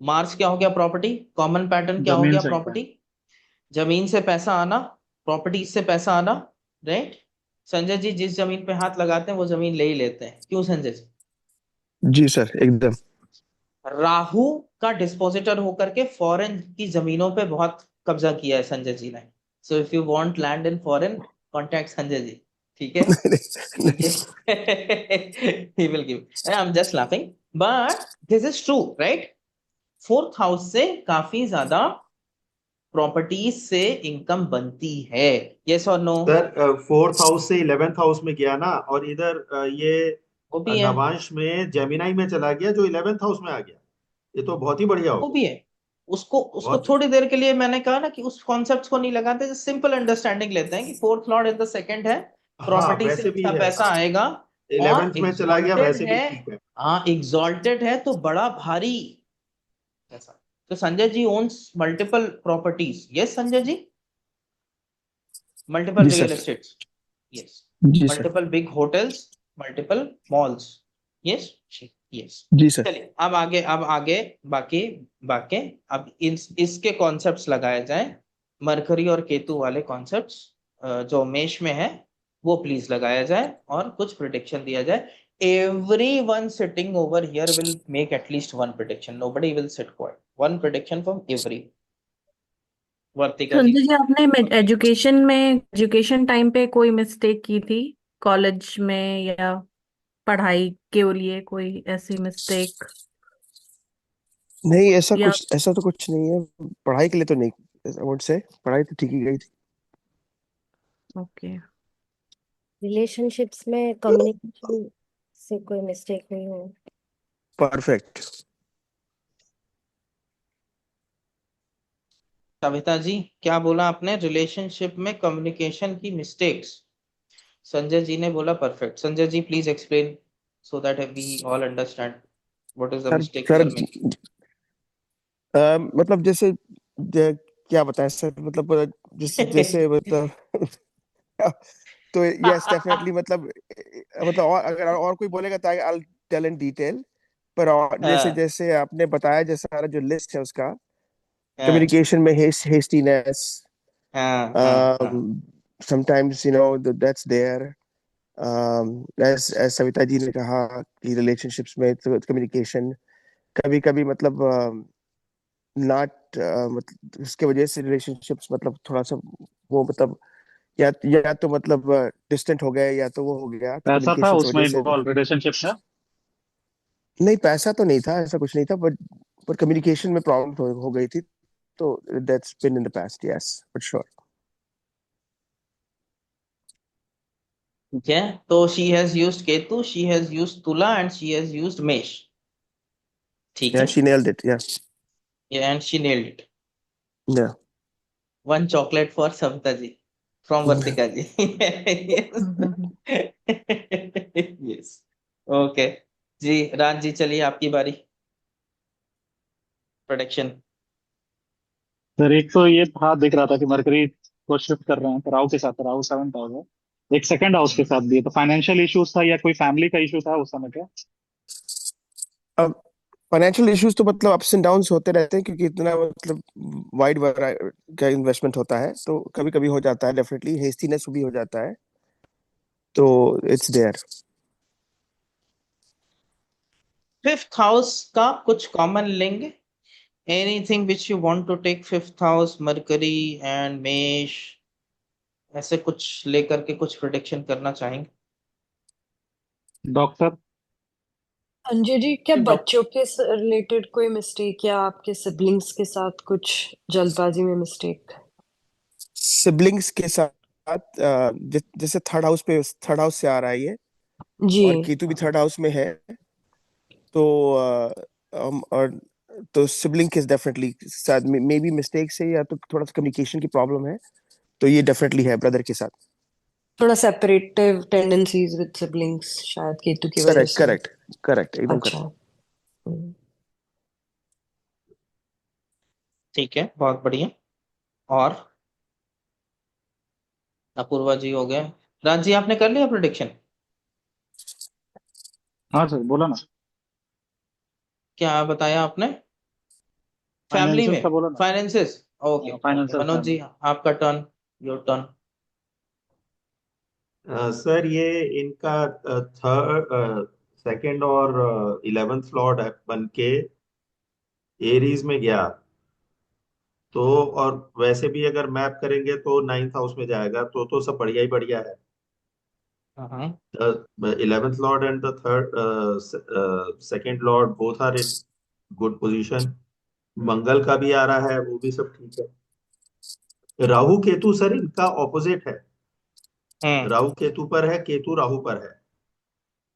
मार्स क्या हो गया? प्रॉपर्टी। कॉमन पैटर्न क्या हो जमीन गया? से प्रॉपर्टी। जमीन से पैसा आना, प्रॉपर्टी से पैसा आना, राइट। संजय जी जिस जमीन पे हाथ लगाते हैं वो जमीन ले ही लेते हैं, क्यों संजय जी? जी सर, एकदम। राहु का डिस्पोजिटर होकर के फॉरेन की जमीनों पे बहुत कब्जा किया है संजय जी ने। So if you want land in foreign, contact Sanjay ji, ठीक है। ठीक नहीं, है। he will give. I'm just laughing, but this is true, right? Fourth house से काफी ज्यादा प्रॉपर्टीज से इनकम बनती है, यस और नो? सर फोर्थ हाउस से 11th हाउस में गया ना, और इधर ये वो भी है, नवांश में जेमिनाई में चला गया जो 11th हाउस में आ गया। ये तो बहुत ही बढ़िया हो वो गया। भी है। उसको उसको बहुत। थोड़ी देर के लिए मैंने कहा ना कि उस कॉन्सेप्ट को नहीं लगाते, सिंपल अंडरस्टैंडिंग लेते हैं कि fourth Lord is the second है, हाँ प्रॉपर्टी से वैसे भी अच्छा है, पैसा हाँ। आएगा। और 11th में चला गया एग्जॉल्टेड वैसे भी है। ठीक है। हाँ, एग्जॉल्टेड है तो बड़ा भारी ऐसा। तो Sanjay ji owns multiple properties, yes Sanjay ji, multiple जी रियल सर। एस्टेट्स, यस, जी sir. Multiple big hotels, multiple malls, yes, yes. जी सर। चलिए अब आगे बाकी बाकी अब इसके कॉन्सेप्ट्स लगाए जाएं। मरकरी और केतु वाले कॉन्सेप्ट्स जो मेष में है वो प्लीज लगाया जाए और कुछ प्रिडिक्शन दिया जाए। Everyone sitting over here will make at least one prediction. Nobody will sit quiet. One prediction from every. वर्तिका जी। संजय जी, आपने एजुकेशन टाइम पे कोई मिस्टेक की थी कॉलेज में या पढ़ाई के लिए, कोई ऐसी मिस्टेक? नहीं, या ऐसा तो कुछ नहीं है। पढ़ाई के लिए तो नहीं, आई वुड से पढ़ाई तो ठीक ही गई थी। ओके। रिलेशनशिप्स में कम्युनिकेशन से कोई मिस्टेक नहीं हो? परफेक्ट। कविता जी क्या बोला आपने? रिलेशनशिप में कम्युनिकेशन की मिस्टेक्स। संजय जी ने बोला perfect. Sanjay ji please explain so that we all understand what is the sir mistake we sir, are making. मतलब जैसे क्या बताएं सर, मतलब जैसे जैसे मतलब तो यस डेफिनेटली, मतलब और अगर और कोई बोलेगा तो आई टेल इन डिटेल। पर और जैसे हाँ जैसे आपने बताया, जैसे सारा जो लिस्ट है उसका, हाँ कम्युनिकेशन में हेस्टीनेस, हाँ हाँ हाँ sometimes that's there. As Savita ji ने कहा कि रिलेशनशिप्स में तो कम्युनिकेशन कभी कभी मतलब नॉट, मतलब इसके वजह से रिलेशनशिप्स मतलब थोड़ा सा वो मतलब या तो मतलब डिस्टेंट हो गए, या तो वो हो गया तो पैसा था कम्युनिकेशन की उसमें वजह से। इन्वॉल्व रिलेशनशिप में। नहीं, पैसा तो नहीं था, ऐसा कुछ नहीं था, बट पर कम्युनिकेशन में प्रॉब्लम हो गई थी। तो that's been in the past, yes, for sure. ठीक है। तो she has used Ketu, she has used Tula and she has used Mesh, ठीक या है। She nailed it, yeah and she nailed it. Yeah one chocolate for Savita ji from Vartika ji. Yes. Okay जी, राज जी चलिए आपकी बारी, प्रोडक्शन। सर एक तो ये था, दिख रहा था कि मरकरी को शिफ्ट कर रहे हैं, तो राहु के साथ, राहु 7th हाउस है, एक सेकंड हाउस के साथ भी है, तो फाइनेंशियल इश्यूज था या कोई फैमिली का इशू था उस समय क्या? अब फाइनेंशियल इश्यूज तो मतलब अप्स एंड डाउन्स होते रहते हैं, क्योंकि इतना मतलब वाइड का इन्वेस्टमेंट होता है, तो कभी कभी हो जाता है, डेफिनेटली हेस्टीनेस भी हो जाता है, तो इट्स देयर। फिफ्थ हाउस का कुछ कॉमन लेंगे? Anything which you want to take fifth house, Mercury and मेष, ऐसे कुछ लेकर के कुछ प्रोडिक्शन करना चाहेंगे? डॉक्टर। अंजू जी, क्या डॉक्टर। बच्चों के रिलेटेड कोई मिस्टेक या आपके सिबलिंग्स के साथ कुछ जल्दबाजी में मिस्टेक? सिबलिंग्स के साथ जैसे थर्ड हाउस से आ रहा है ये, जी। और केतु भी थर्ड हाउस में है, तो और तो सिबलिंग के डेफिनेटली साथ मे बी मिस्टेक से, या तो थोड़ा सा कम्युनिकेशन की प्रॉब्लम है, तो ये डेफिनेटली है ब्रदर के साथ। थोड़ा सेपरेटिव टेंडेंसीज विद सिबलिंग्स शायद केतु की वजह करेक्ट से। करेक्ट करेक्ट, एकदम अच्छा। करेक्ट। ठीक है, बहुत बढ़िया। और अपूर्वा जी हो गए। राज जी आपने कर लिया प्रोडिक्शन? हाँ सर बोला ना। क्या बताया आपने? फैमिली फाइनेंशियल में का बोला ना। Finances. Okay okay, financial Manoj ji family. आपका टर्न, योर टर्न। सर ये इनका थर्ड, सेकंड और 11th लॉर्ड बन के एरीज में गया, तो और वैसे भी अगर मैप करेंगे तो 9th हाउस में जाएगा, तो सब बढ़िया ही बढ़िया है। हाँ 11th lord and the third second lord both are in good position. मंगल का भी आ रहा है, वो भी सब ठीक है। राहु केतु सर इनका ऑपोजिट है। हम्म राहु केतु पर है, केतु राहु पर है।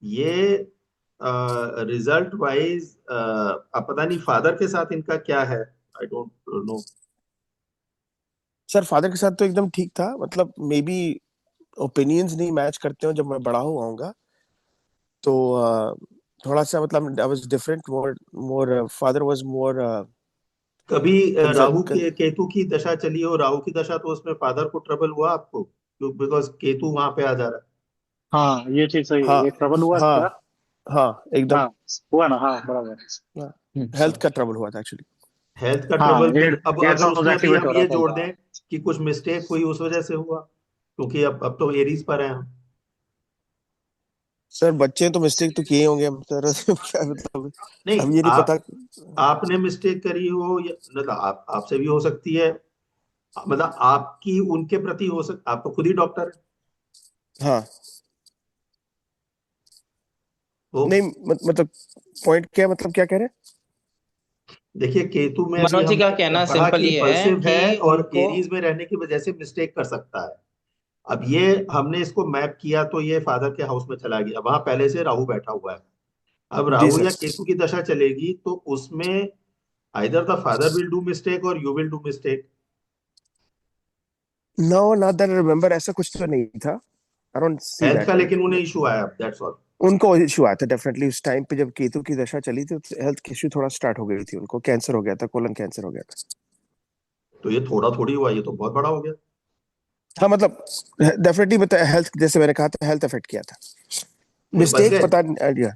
ये रिजल्ट वाइज अब पता नहीं फादर के साथ इनका क्या है, I don't know. Sir father के साथ तो एकदम ठीक था, मतलब मे बी ओपिनियंस नहीं मैच करते हो, जब मैं बड़ा हुआ हूँगा तो थोड़ा सा मतलब I was different, more more father was more कभी कंजर्व। राहु के केतु की दशा चली हो, राहु की दशा, तो उसमें फादर को ट्रबल हुआ आपको? बिकॉज केतु वहां पे आ जा रहा हाँ ये चीज सही है, हाँ ये ट्रबल हुआ हाँ क्या? हाँ एकदम। हाँ हुआ ना, हाँ बराबर। हेल्थ का ट्रबल हुआ था एक्चुअली। है। हेल्थ का हाँ ट्रबल, फिर अब एड्स अगर हाउस उसमें भी एक्टिवेट हम हो रहा ये था। जोड़ दें कि कुछ मिस्टेक हुई उस वजह से हुआ, क्योंकि अब तो एरीज पर हैं हम। सर बच्चे तो मिस्टेक तो किए होंगे हम सर क्या मतलब, नहीं, अब ये नहीं पता। आपने मिस्टेक करी हो या मतलब आपसे भी हो सकती है, मतलब आपकी उनके प्रति हो सकता, आप तो खुद ही डॉक्टर है। हाँ तो नहीं मतलब पॉइंट क्या, मतलब क्या कह रहे हैं? देखिए, केतु में अभी मनोज जी का हमने कहना पढ़ा सिंपल कि ये है इम्पल्सिव कि है और उनको, एरीज में रहने की वजह से मिस्टेक कर सकता है। अब ये हमने इसको मैप किया तो ये फादर के हाउस में चला गया, वहां पहले से राहु बैठा हुआ है। अब जी राहु सर। या केतु की दशा चलेगी तो उसमें either the father will do mistake और you will do mistake. No not that I remember, ऐसा कुछ तो नहीं था। आई डोंट सी हेल्थ का दैट। लेकिन उन्हें इशू आया, दैट्स ऑल। उनको इशू आया था डेफिनेटली उस टाइम पे, जब केतु की दशा चली थी तो हेल्थ इशू थोड़ा स्टार्ट हो गई थी, उनको कैंसर हो गया था, कोलन कैंसर हो गया था। तो ये थोड़ा थोड़ी हुआ, ये तो बहुत बड़ा हो गया। हाँ मतलब डेफिनेटली बता, हेल्थ जैसे मैंने कहा था हेल्थ अफेक्ट किया था, फिर बच मिस्टेक गए, पता नहीं आइडिया।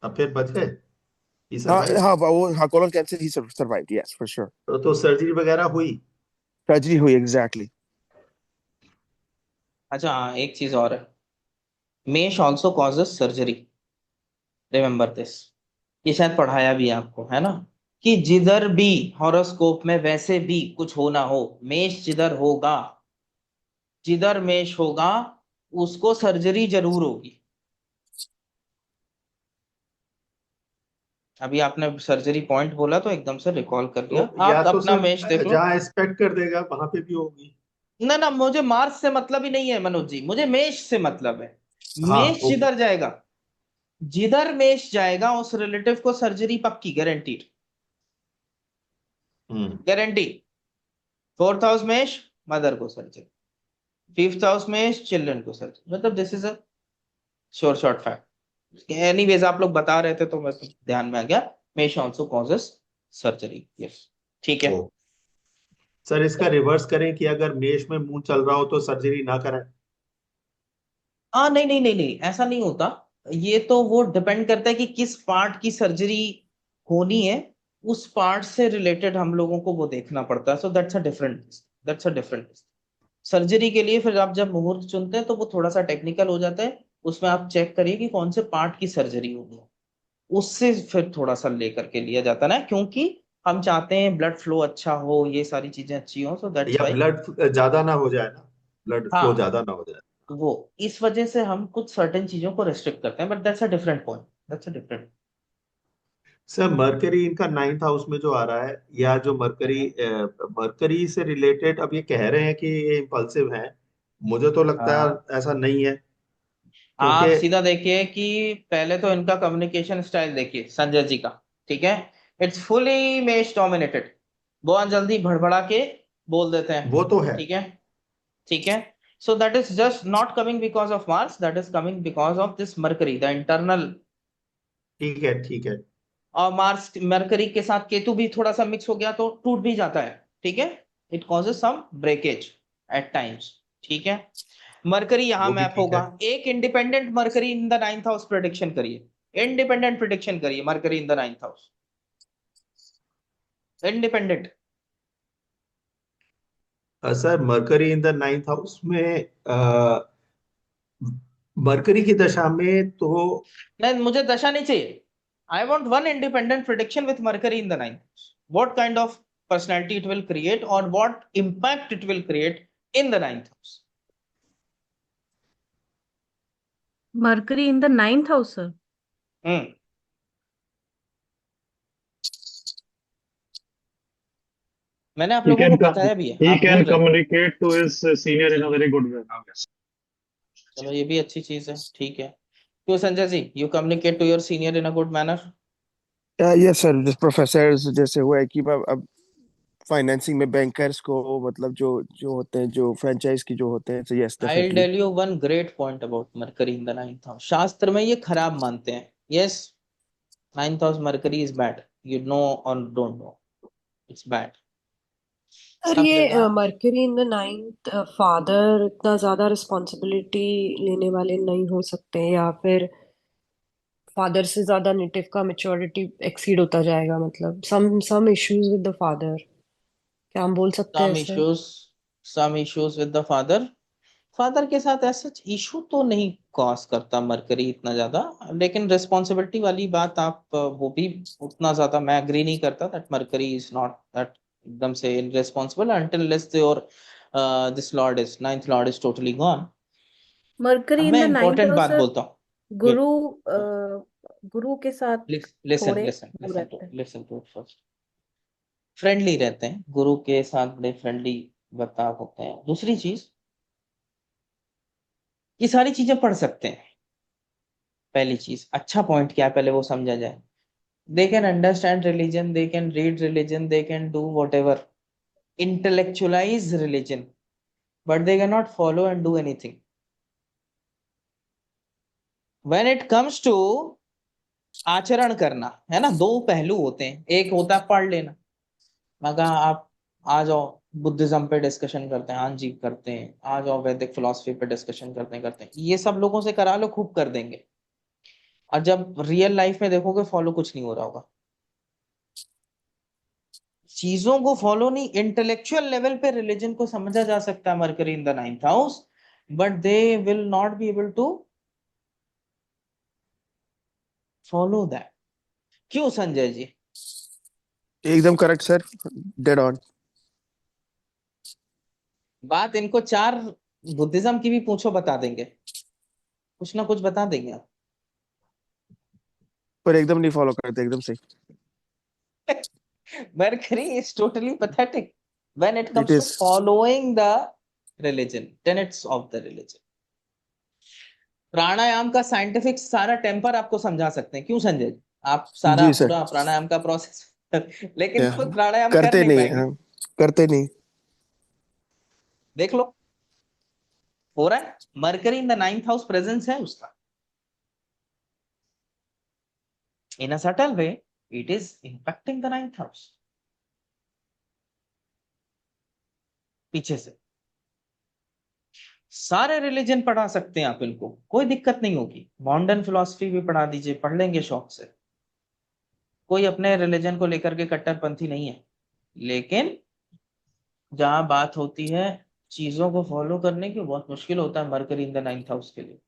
अब फिर बच गए, ही हाँ सर्वाइव। हाँ वो हाँ colon cancer he survived, yes for sure. तो सर्जरी वगैरह हुई? सर्जरी हुई एग्जैक्टली। अच्छा हाँ, एक चीज और है, मेष also causes surgery, remember this. ये शायद पढ़ाया भी है आपको, है ना, कि जिधर भी हॉरोस्कोप में वैसे भी कुछ होना हो, मेष जिधर होगा, जिधर मेष होगा उसको सर्जरी जरूर होगी। अभी आपने सर्जरी पॉइंट बोला तो एकदम से रिकॉल कर लिया, तो या आप तो अपना मेष देख सर लो। जहाँ एक्सपेक्ट कर देगा वहां पे भी होगी। ना ना, मुझे मार्स से मतलब ही नहीं है मनोज जी, मुझे मेष से मतलब है। हाँ मेष ओके। जिधर जाएगा, जिधर मेष जाएगा उस रिलेटिव को सर्जरी पक्की, गारंटीड, हम्म। गारंटी। फोर्थ हाउस मेष, मदर को सर्जरी। फिफ्थ हाउस मेष, चिल्ड्रन को सर्जरी। मतलब this is a sure short fact. Anyways आप लोग बता रहे थे तो मैं तो ध्यान में आ गया, मेष ऑल्सो कॉजेस सर्जरी, यस ठीक है। ओ सर, इसका रिवर्स करें कि अगर मेष में मून चल रहा हो तो सर्जरी ना करें? हाँ नहीं नहीं नहीं नहीं, ऐसा नहीं होता। ये तो वो डिपेंड करता है कि किस पार्ट की सर्जरी होनी है, उस पार्ट से रिलेटेड हम लोगों को वो देखना पड़ता है। So that's a different surgery के लिए फिर आप जब मुहूर्त चुनते हैं तो वो थोड़ा सा टेक्निकल हो जाता है, उसमें आप चेक करिए कि कौन से पार्ट की सर्जरी होनी है, उससे फिर थोड़ा सा लेकर के लिया जाता है ना, क्योंकि हम चाहते हैं ब्लड फ्लो अच्छा हो, ये सारी चीजें अच्छी हो, सो दैट्स या वाई। ब्लड ज्यादा ना हो जाए ना, ब्लड फ्लो हाँ, ज्यादा ना हो जाए। वो इस वजह से हम कुछ सर्टेन चीजों को रेस्ट्रिक्ट करते हैं, but that's a different point, that's a different. Sir mercury इनका 9th हाउस में जो आ रहा है, या जो मरकरी मरकरी से रिलेटेड, अब ये कह रहे हैं कि ये इम्पल्सिव है, मुझे तो लगता हाँ, है ऐसा नहीं है, आप क्योंकि सीधा देखिए कि पहले तो इनका कम्युनिकेशन स्टाइल देखिए संजय जी का, ठीक है, इट्स फुली मेष डोमिनेटेड, बहुत जल्दी भड़बड़ा के बोल देते हैं, वो तो है। ठीक है, ठीक है। So that is just not coming because of Mars, that is coming because of this mercury, the internal. ठीक है, ठीक है। और मार्स मरकरी के साथ केतु भी थोड़ा सा मिक्स हो गया तो टूट भी जाता है, ठीक है, it causes some breakage at times, ठीक है। मरकरी यहां वो भी मैप ठीक होगा, है। एक independent Mercury in the 9th house prediction करिए, इंडिपेंडेंट प्रिडिक्शन करिए, Mercury in the 9th house, independent. Sir Mercury in the 9th house में मरकरी की दशा में तो नहीं, मुझे दशा नहीं चाहिए। I want one independent prediction with Mercury in the 9th house, what kind of personality it will create और what impact it will create in the 9th house. Mercury in the 9th house sir. Hmm, मैंने आप He लोगों can को बताया भी है, he आप can भूल रहे हो। communicate to his senior in a very good way. चलो ये भी अच्छी चीज है, ठीक है। क्यों Sanjay ji, you communicate to your senior in a good manner? Yes sir, जैसे प्रोफेसर जैसे हुआ है कि अब फाइनेंसिंग में बैंकर्स को मतलब जो जो होते हैं, जो फ्रेंचाइज की जो होते हैं, तो yes I will definitely. Tell you one great point about Mercury in the 9th house. शास्त्र में ये खराब मानते हैं, yes 9th house Mercury is bad, you know और don't know, it's bad. Sir सब ये जगह mercury in the 9th father इतना ज्यादा रिस्पॉन्सिबिलिटी लेने वाले नहीं हो सकते, या फिर फादर से ज्यादा नेटिव का मेच्योरिटी एक्सीड होता जाएगा, मतलब some issues with the father, क्या हम बोल सकते हैं सम ऐसे? Issues, some issues with the father. Father के साथ ऐसा इशू तो नहीं कॉज करता मरकरी इतना ज्यादा, लेकिन रिस्पॉन्सिबिलिटी वाली बात आप वो भी उतना ज्यादा मैं एग्री नहीं करता that mercury is not that एकदम से इनरिस्पॉन्सिबल until unless your this lord is 9th lord is totally gone। Mercury अब इन मैं द 9th इंपॉर्टेंट हाउस बात सर, बोलता हूँ। गुरु गुरु के साथ लिसन थोड़े लिसन वो लिसन टू रहते हैं। Listen to first. फ्रेंडली रहते हैं, गुरु के साथ बड़े फ्रेंडली बर्ताव होते हैं। दूसरी चीज, ये सारी चीजें पढ़ सकते हैं। पहली चीज, अच्छा पॉइंट क्या है पहले वो समझा जाए। They can understand religion, they can read religion, they can do whatever, intellectualize religion, but they cannot follow and do anything. When it comes to आचरण करना, है ना, दो पहलू होते हैं। एक होता है पढ़ लेना, मगर आप आ जाओ बुद्धिज्म पे डिस्कशन करते हैं, हाँ जी करते हैं, आ जाओ वैदिक फिलोसफी पे डिस्कशन करते हैं, ये सब लोगों से करा लो, खूब कर देंगे। और जब रियल लाइफ में देखोगे फॉलो कुछ नहीं हो रहा होगा, चीजों को फॉलो नहीं। इंटेलेक्चुअल लेवल पे रिलीजन को समझा जा सकता है Mercury in the 9th house, but they will not be able to follow that. क्यों संजय जी? एकदम करेक्ट सर, डेड ऑन। बात इनको चार बुद्धिज्म की भी पूछो, बता देंगे, कुछ ना कुछ बता देंगे आप। पर एकदम नहीं फॉलो करते, एकदम सही। Mercury is totally pathetic when it it comes to is. following the religion, tenets of the religion। प्राणायाम का साइंटिफिक सारा टेम्पर आपको समझा सकते हैं, क्यों संजय जी? आप सारा जी सर। पूरा प्राणायाम का प्रोसेस लेकिन या, खुद प्राणायाम कर करते नहीं नहीं, पाएंगे। हाँ, करते नहीं। देख लो, हो रहा है। Mercury in the 9th house presence है उसका, in a subtle way it is impacting the 9th house पीछे से। सारे रिलीजन पढ़ा सकते हैं आप इनको, कोई दिक्कत नहीं होगी। मॉडर्न फिलोसफी भी पढ़ा दीजिए, पढ़ लेंगे शौक से। कोई अपने रिलीजन को लेकर के कट्टरपंथी नहीं है, लेकिन जहां बात होती है चीजों को फॉलो करने की, बहुत मुश्किल होता है Mercury in the 9th house के लिए।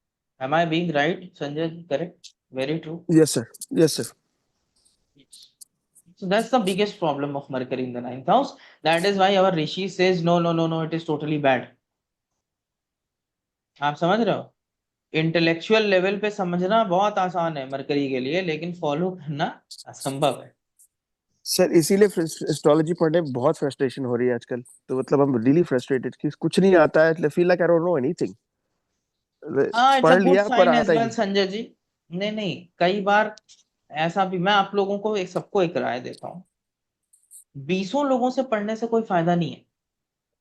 Am I being right Sanjay? Correct, very true. Yes sir, yes sir. So that's the biggest problem of Mercury in the 9th house. That is why our Rishi says no, no, no, no, it is totally bad. आप समझ रहे हो? इंटेलेक्चुअल लेवल पे समझना बहुत आसान है मरकरी के लिए, लेकिन फॉलो करना असंभव है। सर इसीलिए एस्ट्रोलॉजी पढ़ने में बहुत फ्रस्ट्रेशन हो रही है आजकल। तो मतलब हम रियली फ्रस्ट्रेटेड कि कुछ नहीं आता है, feel like I don't know anything. हाँ, इट्स अ पढ़ गुड लिया पर साइन एज आता ही वेल नहीं। संजय जी। नहीं नहीं, कई बार ऐसा भी, मैं आप लोगों को एक सबको एक राय देता हूँ, 20 लोगों से पढ़ने से कोई फायदा नहीं है।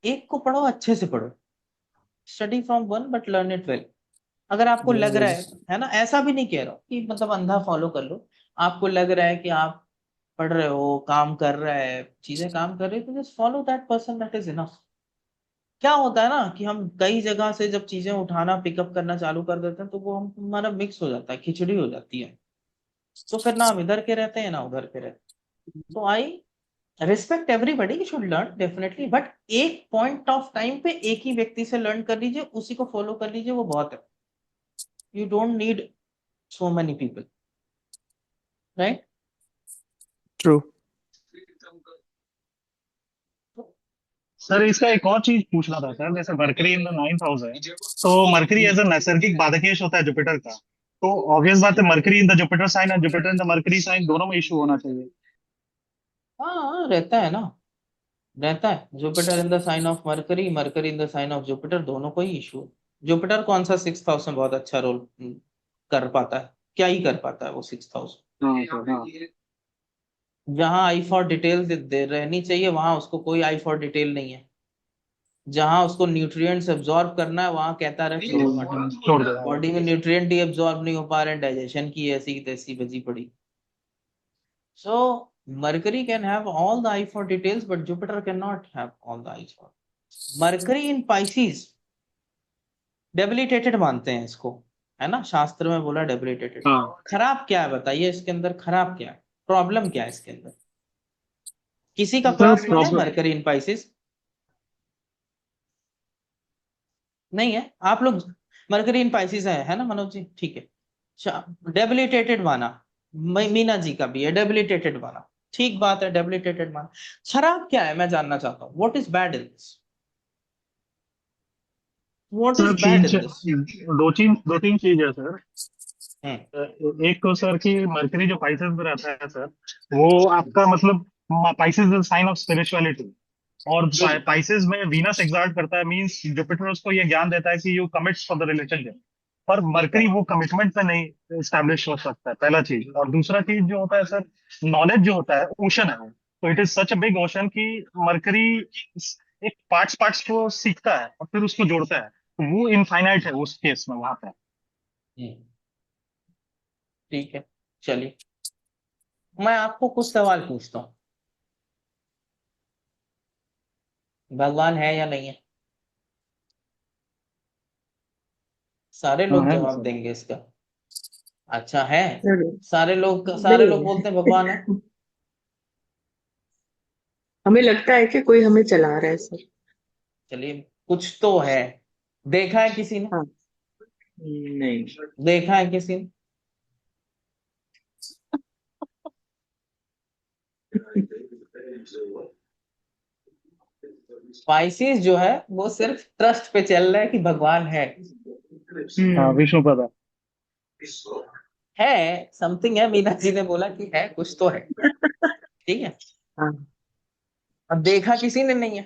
एक को पढ़ो, अच्छे से पढ़ो, study from one but learn it well. अगर आपको लग रहा है ना, ऐसा भी नहीं कह रहा हूं कि मतलब अंधा फॉलो कर लो। आपको लग रहा है कि आप पढ़ रहे हो, काम कर रहा है, चीजें काम कर रही है, तो just follow that person, that is enough. क्या होता है ना कि हम कई जगह से जब चीजें उठाना पिकअप करना चालू कर देते हैं, तो वो हम हमारा मिक्स हो जाता है, खिचड़ी हो जाती है। तो फिर ना हम इधर के रहते हैं ना उधर के रहते हैं। तो I respect everybody, you should learn definitely, but एक पॉइंट ऑफ टाइम पे एक ही व्यक्ति से लर्न कर लीजिए, उसी को फॉलो कर लीजिए, वो बहुत है। You don't need so many people, right? True. Sir इसका एक और चीज पूछना था सर, जैसे mercury in the 9th house है, तो मरकरी एज अ नैसर्गिक बाधकेश होता है जुपिटर का, तो ऑब्वियस बात है Mercury in the Jupiter sign और Jupiter in the Mercury sign दोनों में इशू होना चाहिए। हाँ रहता है ना, रहता है। Jupiter in the sign of Mercury, Mercury in the sign of Jupiter, दोनों को ही इशू। जुपिटर कौन सा 6th हाउस में बहुत अच्छा रोल कर पाता है? क्या ही कर पाता है वो 6th हाउस? हाँ सर हाँ। जहां आई फॉर डिटेल रहनी चाहिए वहां उसको कोई आई फॉर डिटेल नहीं है। जहां उसको न्यूट्रिएंट्स एब्जॉर्ब करना है वहां कहता रहे छोड़ो हटो। छोड़ दे। बॉडी में न्यूट्रिएंट ही एब्जॉर्ब नहीं हो पा रहे हैं, डाइजेशन की ऐसी तैसी बजी पड़ी। So Mercury can have all the eye for details but Jupiter can not have all the eye for. Mercury in Pisces debilitated मानते हैं इसको, है ना, शास्त्र में बोला डेबिलिटेटेड। हाँ खराब क्या है बताइए इसके अंदर, खराब क्या है, प्रॉब्लम क्या है इसके अंदर? किसी का सर क्लास में है प्रॉब्लम मरकरी इन पाइसिस? नहीं है। आप लोग मरकरी इन पाइसिस है ना मनोज जी? ठीक है, डेबिलिटेटेड माना। मीना जी का भी है डेबिलिटेटेड माना, ठीक बात है, डेबिलिटेटेड माना। खराब क्या है मैं जानना चाहता हूँ, what is bad in this? What sir is bad in this? दो तीन चीज है सर। एक तो सर कि मरकरी जो पाइसेस में रहता है सर, वो आपका मतलब Pisces is sine of spirituality, और पाइसेस में वीनस एग्जाल्ट करता है, मींस जुपिटर उसको ये ज्ञान देता है कि you commits for the relationship, पर ठीक है। मरकरी वो कमिटमेंट पे नहीं स्टैब्लिश हो सकता है, पहला चीज। और दूसरा चीज जो होता है सर, नॉलेज जो होता है ओशन है, तो it is such a big ocean कि मरकरी एक पार्ट्स पार्ट्स को सीखता है और फिर उसको जोड़ता है, तो वो इनफाइनाइट है उस केस में वहां पे। हम्म, ठीक है, चलिए मैं आपको कुछ सवाल पूछता हूँ, भगवान है या नहीं है? सारे हाँ लोग है ना जवाब सर। देंगे इसका। अच्छा है, नहीं सारे लोग नहीं बोलते हैं भगवान है। हमें लगता है कि कोई हमें चला रहा है सर। चलिए कुछ तो है, देखा है किसी ने? हाँ नहीं देखा है किसी ने? स्पाइसीज जो है वो सिर्फ ट्रस्ट पे चल रहा है कि भगवान हाँ हम्म विष्णु पदा। है समथिंग है। मीना जी ने बोला कि है, कुछ तो है, ठीक है। हाँ अब देखा किसी ने नहीं है,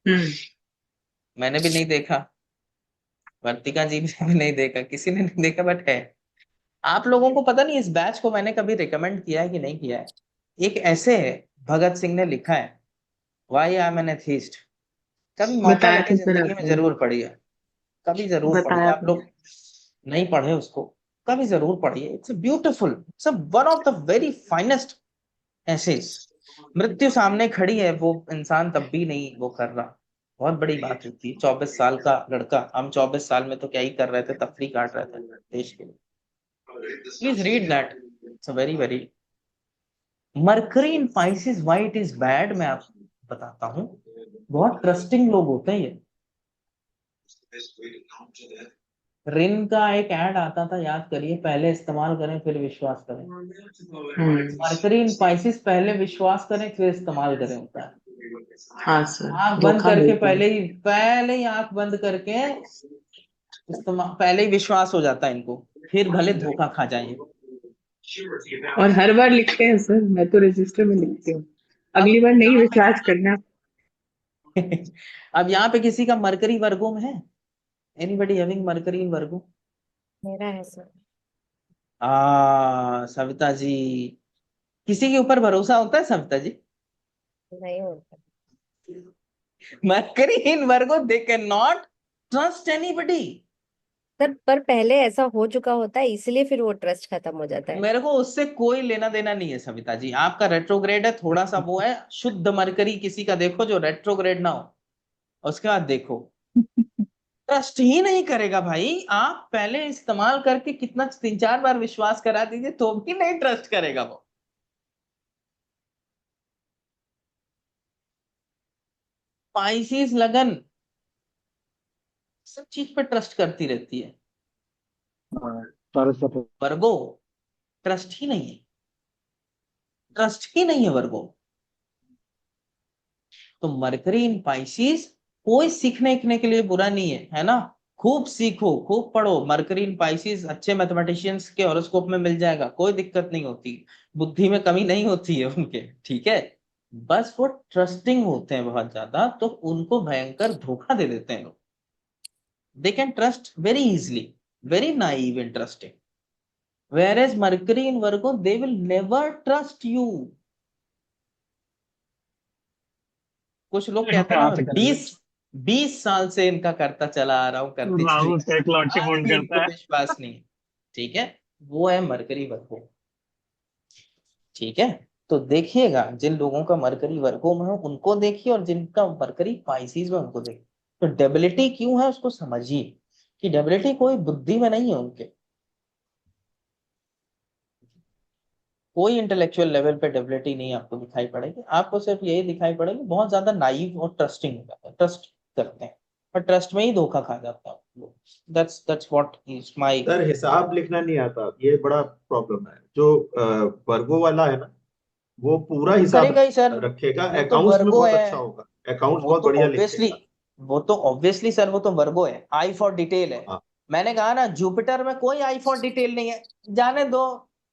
हम्म मैंने भी नहीं देखा, वर्तिका जी ने भी नहीं देखा, किसी ने नहीं देखा, बट है। आप लोगों को पता नहीं इस बैच को मैंने कभी रिकमेंड किया है कि नहीं किया है। एक ऐसे है, भगत सिंह ने लिखा है, why I am an atheist. कभी मौका बताया लगे था सर जिंदगी में आपने। जरूर पढ़िए, कभी जरूर पढ़िए। बताया आप था। लोग नहीं पढ़े उसको, कभी जरूर पढ़िए। It's beautiful, it's one of the very finest essays. मृत्यु सामने खड़ी है, वो इंसान तब भी नहीं वो कर रहा, बहुत बड़ी बात होती है। 24 साल का लड़का, हम 24 साल में तो क्या ही कर रहे थे, तफरी काट रहे थे देश के लिए। Please read that, it's very very. Mercury in Pisces why it is bad, मैं आपको बताता हूँ। बहुत ट्रस्टिंग लोग होते हैं ये। रिन का एक ऐड आता था, याद करिए, पहले इस्तेमाल करें फिर विश्वास करें। मरकरी इन पाइसिस, पहले विश्वास करें फिर इस्तेमाल करें होता है। हाँ सर आंख बंद धोखा करके देते हैं। पहले ही आंख बंद करके इस्तेमाल, पहले ही विश्वास हो जाता है इनको, फिर भले धोखा खा जाए। और हर बार लिखते हैं सर, मैं तो रजिस्टर में लिखती हूँ अब अगली बार नहीं विश्वास करना। अब यहाँ पे किसी का मरकरी वर्गो में है? एनीबडी हैविंग मरकरी इन वर्गो? मेरा है सर। सविता जी, किसी के ऊपर भरोसा होता है सविता जी? नहीं होता mercury in Virgo, they can not trust anybody. Sir, पर पहले ऐसा हो चुका होता है इसलिए फिर वो ट्रस्ट खत्म हो जाता है। मेरे को उससे कोई लेना देना नहीं है सविता जी, आपका रेट्रोग्रेड है, थोड़ा सा वो है। शुद्ध मरकरी किसी का देखो जो रेट्रोग्रेड ना हो, उसके बाद देखो। ट्रस्ट ही नहीं करेगा भाई। आप पहले इस्तेमाल करके कितना 3-4 बार विश्वास करा दीजिए तो भी नहीं ट्रस्ट करेगा वो। स्पाइसीज लगन सब चीज पे ट्रस्ट करती रहती है। सारे सब। वर्गो ट्रस्ट ही नहीं है, ट्रस्ट ही नहीं है वर्गो। तो मरकरी इन पाइसिस कोई सीखने के लिए बुरा नहीं है ना। खूब सीखो, खूब पढ़ो। मरकरी इन पाइसिस अच्छे मैथमेटिशियंस के हॉरोस्कोप में मिल जाएगा, कोई दिक्कत नहीं होती। बुद्धि में कमी नहीं होती है उनके, ठीक है। बस वो ट्रस्टिंग होते हैं बहुत ज्यादा, तो उनको भयंकर धोखा दे देते हैं लोग। They can trust very easily, very naive in trusting. whereas Mercury in Virgo, they will never trust you। कुछ लोग कहते हैं ना, कहाँ से करेंगे? 20 20 साल से इनका करता चला आ रहा हूं, करती चली राहु से एक लॉटरी आज फोन भी करता इनको है। विश्वास नहीं है, ठीक है। वो है मरकरी वर्गो, ठीक है। तो देखिएगा जिन लोगों का मरकरी वर्गो में हो उनको देखिए, और जिनका मरकरी पाइसिस में उनको देखिए। तो डेबिलिटी क्यों है उसको समझिए, कि डेबिलिटी कोई बुद्धि में नहीं है उनके, कोई इंटेलेक्चुअल लेवल पे डेबिलिटी नहीं आपको दिखाई पड़ेगी। आपको सिर्फ यही दिखाई पड़ेगी बहुत ज्यादा नाइव और ट्रस्टिंग हो जाता है, ट्रस्ट करते हैं और ट्रस्ट में ही धोखा खा जाता है। That's what is my. Sir हिसाब लिखना नहीं आता, ये बड़ा प्रॉब्लम है। जो वर्गो वाला है ना, वो पूरा वो हिसाब करेगा ही सर, रखेगा, वो तो अकाउंट्स में वर्गो बहुत है। अच्छा होगा, अकाउंट्स वो बहुत तो बढ़िया ऑब्वियसली लिखेगा। वो तो ऑब्वियसली सर, वो तो वर्गो है। आई फॉर डिटेल है। हाँ, मैंने कहा ना, जुपिटर में कोई आई फॉर डिटेल नहीं है, जाने दो,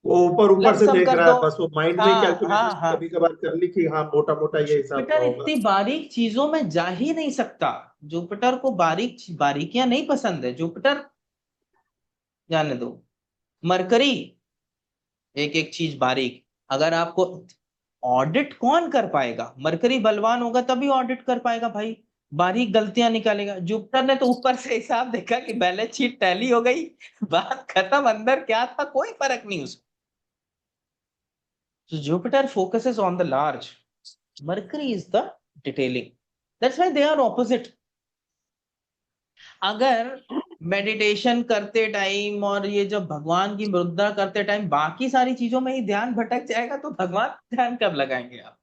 वो ऊपर ऊपर से लमसम देख कर रहा दो। है बस, वो माइंड में हाँ हाँ कैलकुलेशन हाँ। कभी कभार कर ली कि हाँ मोटा मोटा ये हिसाब का जुपिटर होगा। इतनी बारीक चीजों में जा ही नहीं सकता। जुपिटर को बारीकियां नहीं पसंद है जुपिटर, जाने दो। मरकरी एक एक चीज बारीक। अगर आपको ऑडिट कौन कर पाएगा, मरकरी बलवान होगा तभी ऑडिट कर पाएगा भाई, बारीक गलतियां निकालेगा। जुपिटर ने तो ऊपर से हिसाब देखा कि बैलेंस शीट टैली हो गई, बात खत्म, अंदर क्या था कोई फर्क नहीं उसको। So Jupiter focuses on the large, Mercury is the detailing. That's why they are opposite. अगर मेडिटेशन करते टाइम और ये जब भगवान की मुद्रा करते टाइम बाकी सारी चीजों में ही ध्यान भटक जाएगा, तो भगवान ध्यान कब लगाएंगे आप?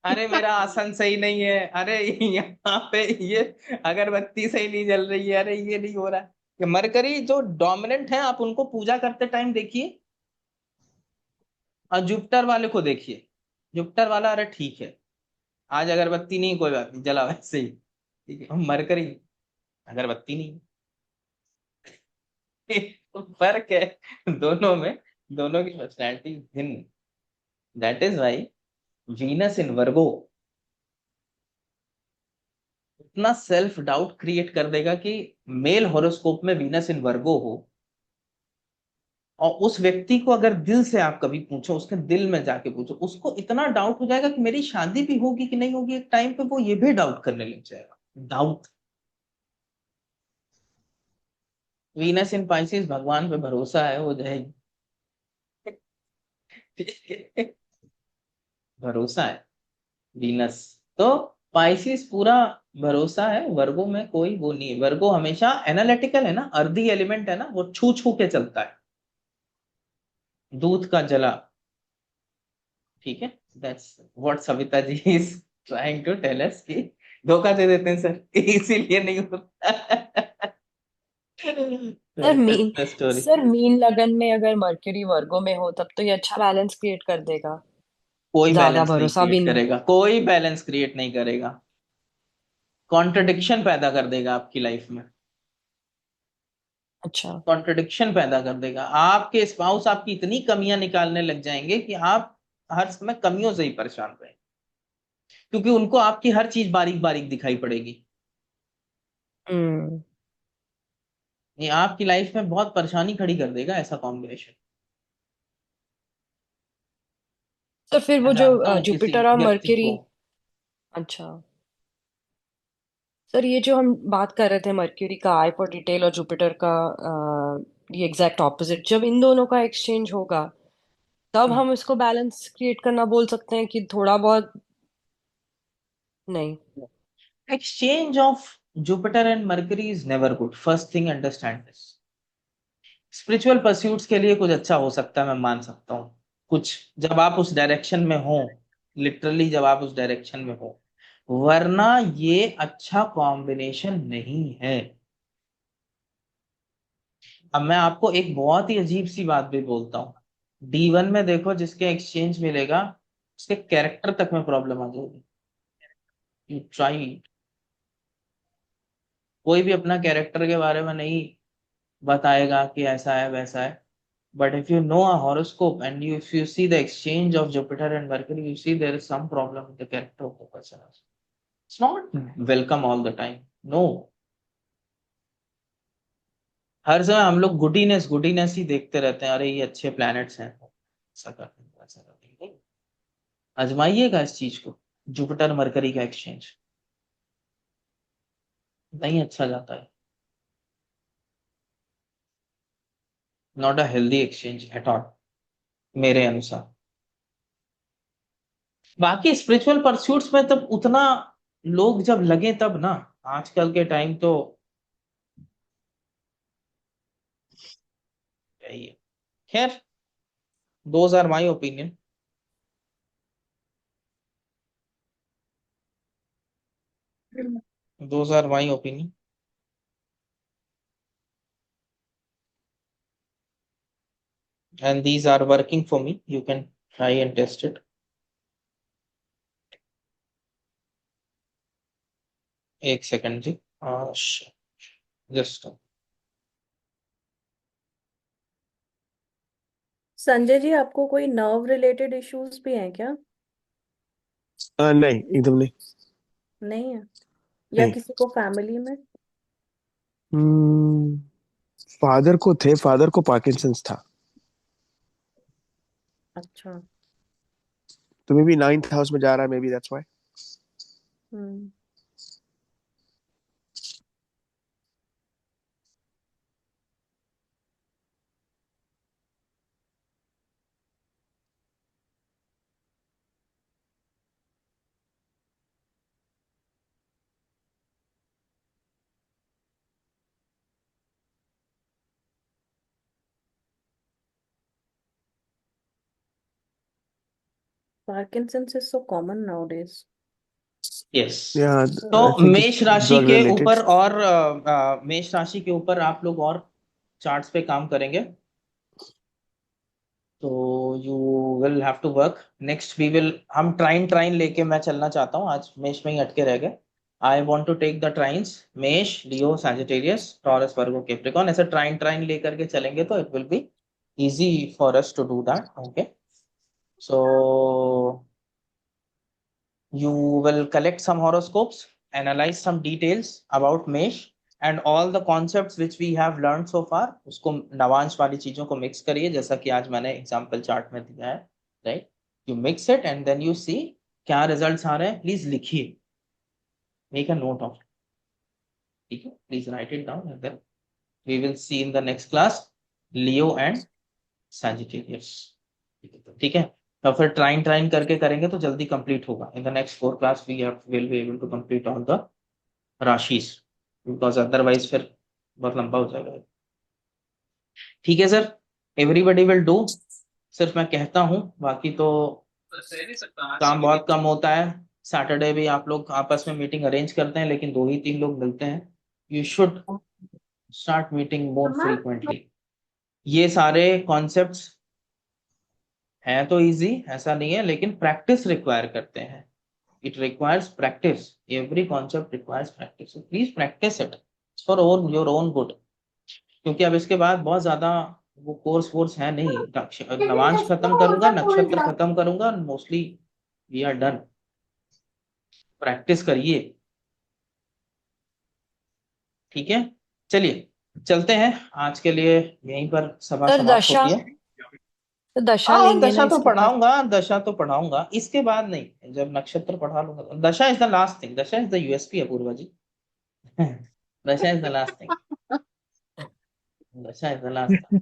अरे मेरा आसन सही नहीं है, अरे यहाँ पे ये अगरबत्ती सही नहीं जल रही है, अरे ये नहीं हो रहा है। कि मरकरी जो डोमिनेंट है, आप उनको पूजा करते टाइम देखिए, और जुपिटर वाले को देखिए। जुपिटर वाला अरे ठीक है, आज अगरबत्ती नहीं, कोई बात नहीं, जला वैसे ही, ठीक है। मरकरी अगरबत्ती नहीं। तो फर्क है दोनों में, दोनों की पर्सनैलिटी भिन्न। दैट इज वाई वीनस इन वर्गो इतना सेल्फ डाउट क्रिएट कर देगा कि मेल हॉरोस्कोप में वीनस इन वर्गो हो, और उस व्यक्ति को अगर दिल से आप कभी पूछो, उसके दिल में जाके पूछो, उसको इतना डाउट हो जाएगा कि मेरी शादी भी होगी कि नहीं होगी। एक टाइम पे वो ये भी डाउट करने लग जाएगा। डाउट। वीनस इन पाइसिस, भगवान पे भरोसा है, हो जाएगी। भरोसा है वीनस तो। पाइसिस पूरा भरोसा है, वर्गो में कोई वो नहीं है। वर्गो हमेशा एनालिटिकल है ना, अर्दी एलिमेंट है ना, वो छू छू के चलता है, दूध का जला, ठीक है। That's what Savita ji is trying to tell us, कि धोखा दे देते हैं सर, इसीलिए नहीं होता। Sir mean that's the story. Sir mean लगन में अगर मर्क्यूरी वर्गो में हो तब तो ये अच्छा बैलेंस क्रिएट कर देगा। कोई ज्यादा बैलेंस नहीं भरोसा क्रिएट भी नहीं। करेगा, कोई बैलेंस क्रिएट नहीं करेगा, कॉन्ट्रडिक्शन पैदा कर देगा आपकी लाइफ में। अच्छा। कॉन्ट्रडिक्शन पैदा कर देगा। आपके स्पाउस आपकी इतनी कमियां निकालने लग जाएंगे कि आप हर समय कमियों से ही परेशान रहेंगे, क्योंकि उनको आपकी हर चीज बारीक बारीक दिखाई पड़ेगी। हम्म। ये आपकी लाइफ में बहुत परेशानी खड़ी कर देगा, ऐसा कॉम्बिनेशन। तो फिर वो मैं जो जानता हूँ किसी जुपिटर और व्यक्ति मर्क्यूरी। को। अच्छा। सर ये जो हम बात कर रहे थे मर्क्यूरी का आई फॉर डिटेल और जुपिटर का ये एग्जैक्ट ऑपोजिट, जब इन दोनों का एक्सचेंज होगा तब हम इसको बैलेंस क्रिएट करना बोल सकते हैं कि थोड़ा बहुत नहीं। Exchange of Jupiter and mercury is never good, first thing understand this. Spiritual pursuits के लिए कुछ अच्छा हो सकता है, मैं मान सकता हूँ, कुछ जब आप उस डायरेक्शन में हो, लिटरली जब आप उस डायरेक्शन में हो, वरना ये अच्छा कॉम्बिनेशन नहीं है। अब मैं आपको एक बहुत ही अजीब सी बात भी बोलता हूँ, D1 में देखो जिसके एक्सचेंज मिलेगा, उसके कैरेक्टर तक में प्रॉब्लम आ जाएगी। यू ट्राई, कोई भी अपना कैरेक्टर के बारे में नहीं बताएगा कि ऐसा है वैसा है, but if you know a horoscope and you if you see the exchange of Jupiter and Mercury, you see there is some problem with the character of the person also. It's not welcome all the time, no। हर समय हम लोग गुडीनेस ही देखते रहते हैं, अरे ये अच्छे प्लैनेट्स हैं, ऐसा करते हैं वैसा करते हैं। नहीं, आजमाइएगा इस चीज को, जुपिटर मरकरी का एक्सचेंज नहीं अच्छा जाता है, not a healthy exchange at all मेरे अनुसार। बाकी स्पिरिचुअल परस्यूट्स में तब उतना लोग जब लगे तब ना, आजकल के टाइम तो यही है। खैर, those are my opinion. Those are my opinion and these are working for me, you can try and test it। एक सेकंड जी, जस्ट संजय जी, आपको कोई नर्व रिलेटेड इश्यूज भी हैं क्या? नहीं, एकदम नहीं। नहीं है? या नहीं। किसी को फैमिली में? फादर को थे, फादर को पार्किंसंस था। अच्छा। तो मे बी 9th हाउस में जा रहा है, may be that's why. Hmm. Parkinson's is so common nowadays. Yes. या तो आई थिंक मेष इट्स राशि ड्रग के रिलेटेड। ऊपर और मेष राशि के ऊपर आप लोग और चार्ट्स पे काम करेंगे, तो you will have to work. Next we will, हम ट्राइन लेके मैं चलना चाहता हूँ, आज मेष में ही अटके रह गए। I want to take the trines, Mesh, Leo, Sagittarius, Taurus, Virgo, Capricorn, ऐसे ट्राइन लेकर के चलेंगे तो it will be easy for us to do that, okay। So you will collect some horoscopes, analyze some details about Mesh and all the concepts which we have learned so far, उसको नवांश वाली चीजों को मिक्स करिए जैसा कि आज मैंने एग्जांपल चार्ट में दिया है, right. You mix it and then you see क्या रिजल्ट्स आ रहे हैं, प्लीज लिखिए, मेक अ नोट ऑफ, ठीक है, please write it down and then we will see in the next class Leo and Sagittarius, ठीक है। तो फिर ट्राइन करके करेंगे तो जल्दी कंप्लीट होगा। In the next 4 class we will be able to complete all the राशिस, बिकॉज अदरवाइज फिर बहुत लंबा हो जाएगा, ठीक है सर। एवरीबडी विल डू, सिर्फ मैं कहता हूँ, बाकी तो काम बहुत कम होता है। सैटरडे भी आप लोग आपस में मीटिंग अरेंज करते हैं, लेकिन 2 ही 3 लोग मिलते हैं। You should start meeting more frequently. ये सारे कॉन्सेप्ट्स हैं तो इजी, ऐसा नहीं है, लेकिन प्रैक्टिस रिक्वायर करते हैं। It requires practice, every concept requires practice, please practice it for own your own good. क्योंकि अब इसके बाद बहुत ज्यादा वो कोर्स है नहीं, नवांश खत्म करूंगा, नक्षत्र खत्म करूंगा, mostly we are done. Practice करिए, ठीक है। चलिए चलते हैं, आज के लिए यहीं पर सभा सर समाप्त दशा, होती है। तो दशा हाँ, लेंगे ना दशा तो इसके बाद? पढ़ाऊंगा, दशा तो पढ़ाऊंगा, इसके बाद नहीं, जब नक्षत्र पढ़ा लूंगा। दशा इज द लास्ट थिंग, दशा इज द यूएसपी, अपूर्वा जी। दशा इज द लास्ट थिंग, दशा इज द लास्ट।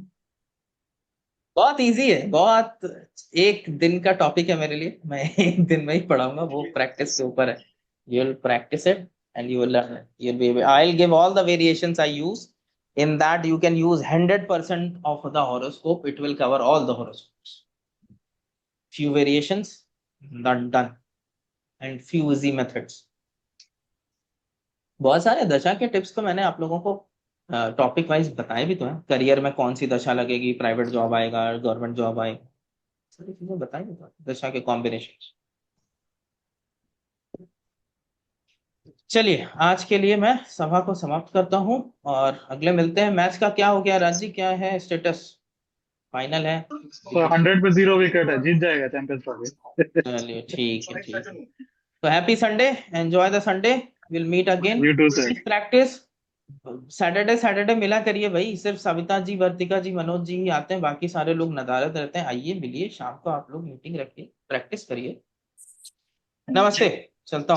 बहुत इजी है, बहुत, एक दिन का टॉपिक है मेरे लिए, मैं एक दिन में ही पढ़ाऊंगा, वो प्रैक्टिस के ऊपर है। You will practice it and you will learn it. You'll be able, I'll give all the variations I use. In that you can use 100% of the horoscope. It will cover all the horoscopes. Few variations, done. And few easy methods. बहुत सारे दशा के टिप्स तो मैंने आप लोगों को टॉपिक वाइज बताए भी तो हैं। करियर में कौन सी दशा लगेगी, प्राइवेट जॉब आएगा, गवर्नमेंट जॉब आएगा, सारी चीजें बताई भी तो, दशा के कॉम्बिनेशन। चलिए आज के लिए मैं सभा को समाप्त करता हूं और अगले मिलते हैं। मैच का क्या हो गया राजी, क्या है स्टेटस, फाइनल है? तो 100 पे 0 विकेट है, जीत जाएगा चैंपियंस ट्रॉफी। चलिए ठीक है, ठीक है। तो happy Sunday, enjoy the Sunday, will meet again. You too, sir. Practice Saturday मिला करिए भाई, सिर्फ सविता जी, वर्तिका जी, मनोज जी ही आते हैं, बाकी सारे लोग नदारद रहते हैं। आइए मिलिए, शाम को आप लोग मीटिंग रखिए, प्रैक्टिस करिए। नमस्ते, चलता हूँ।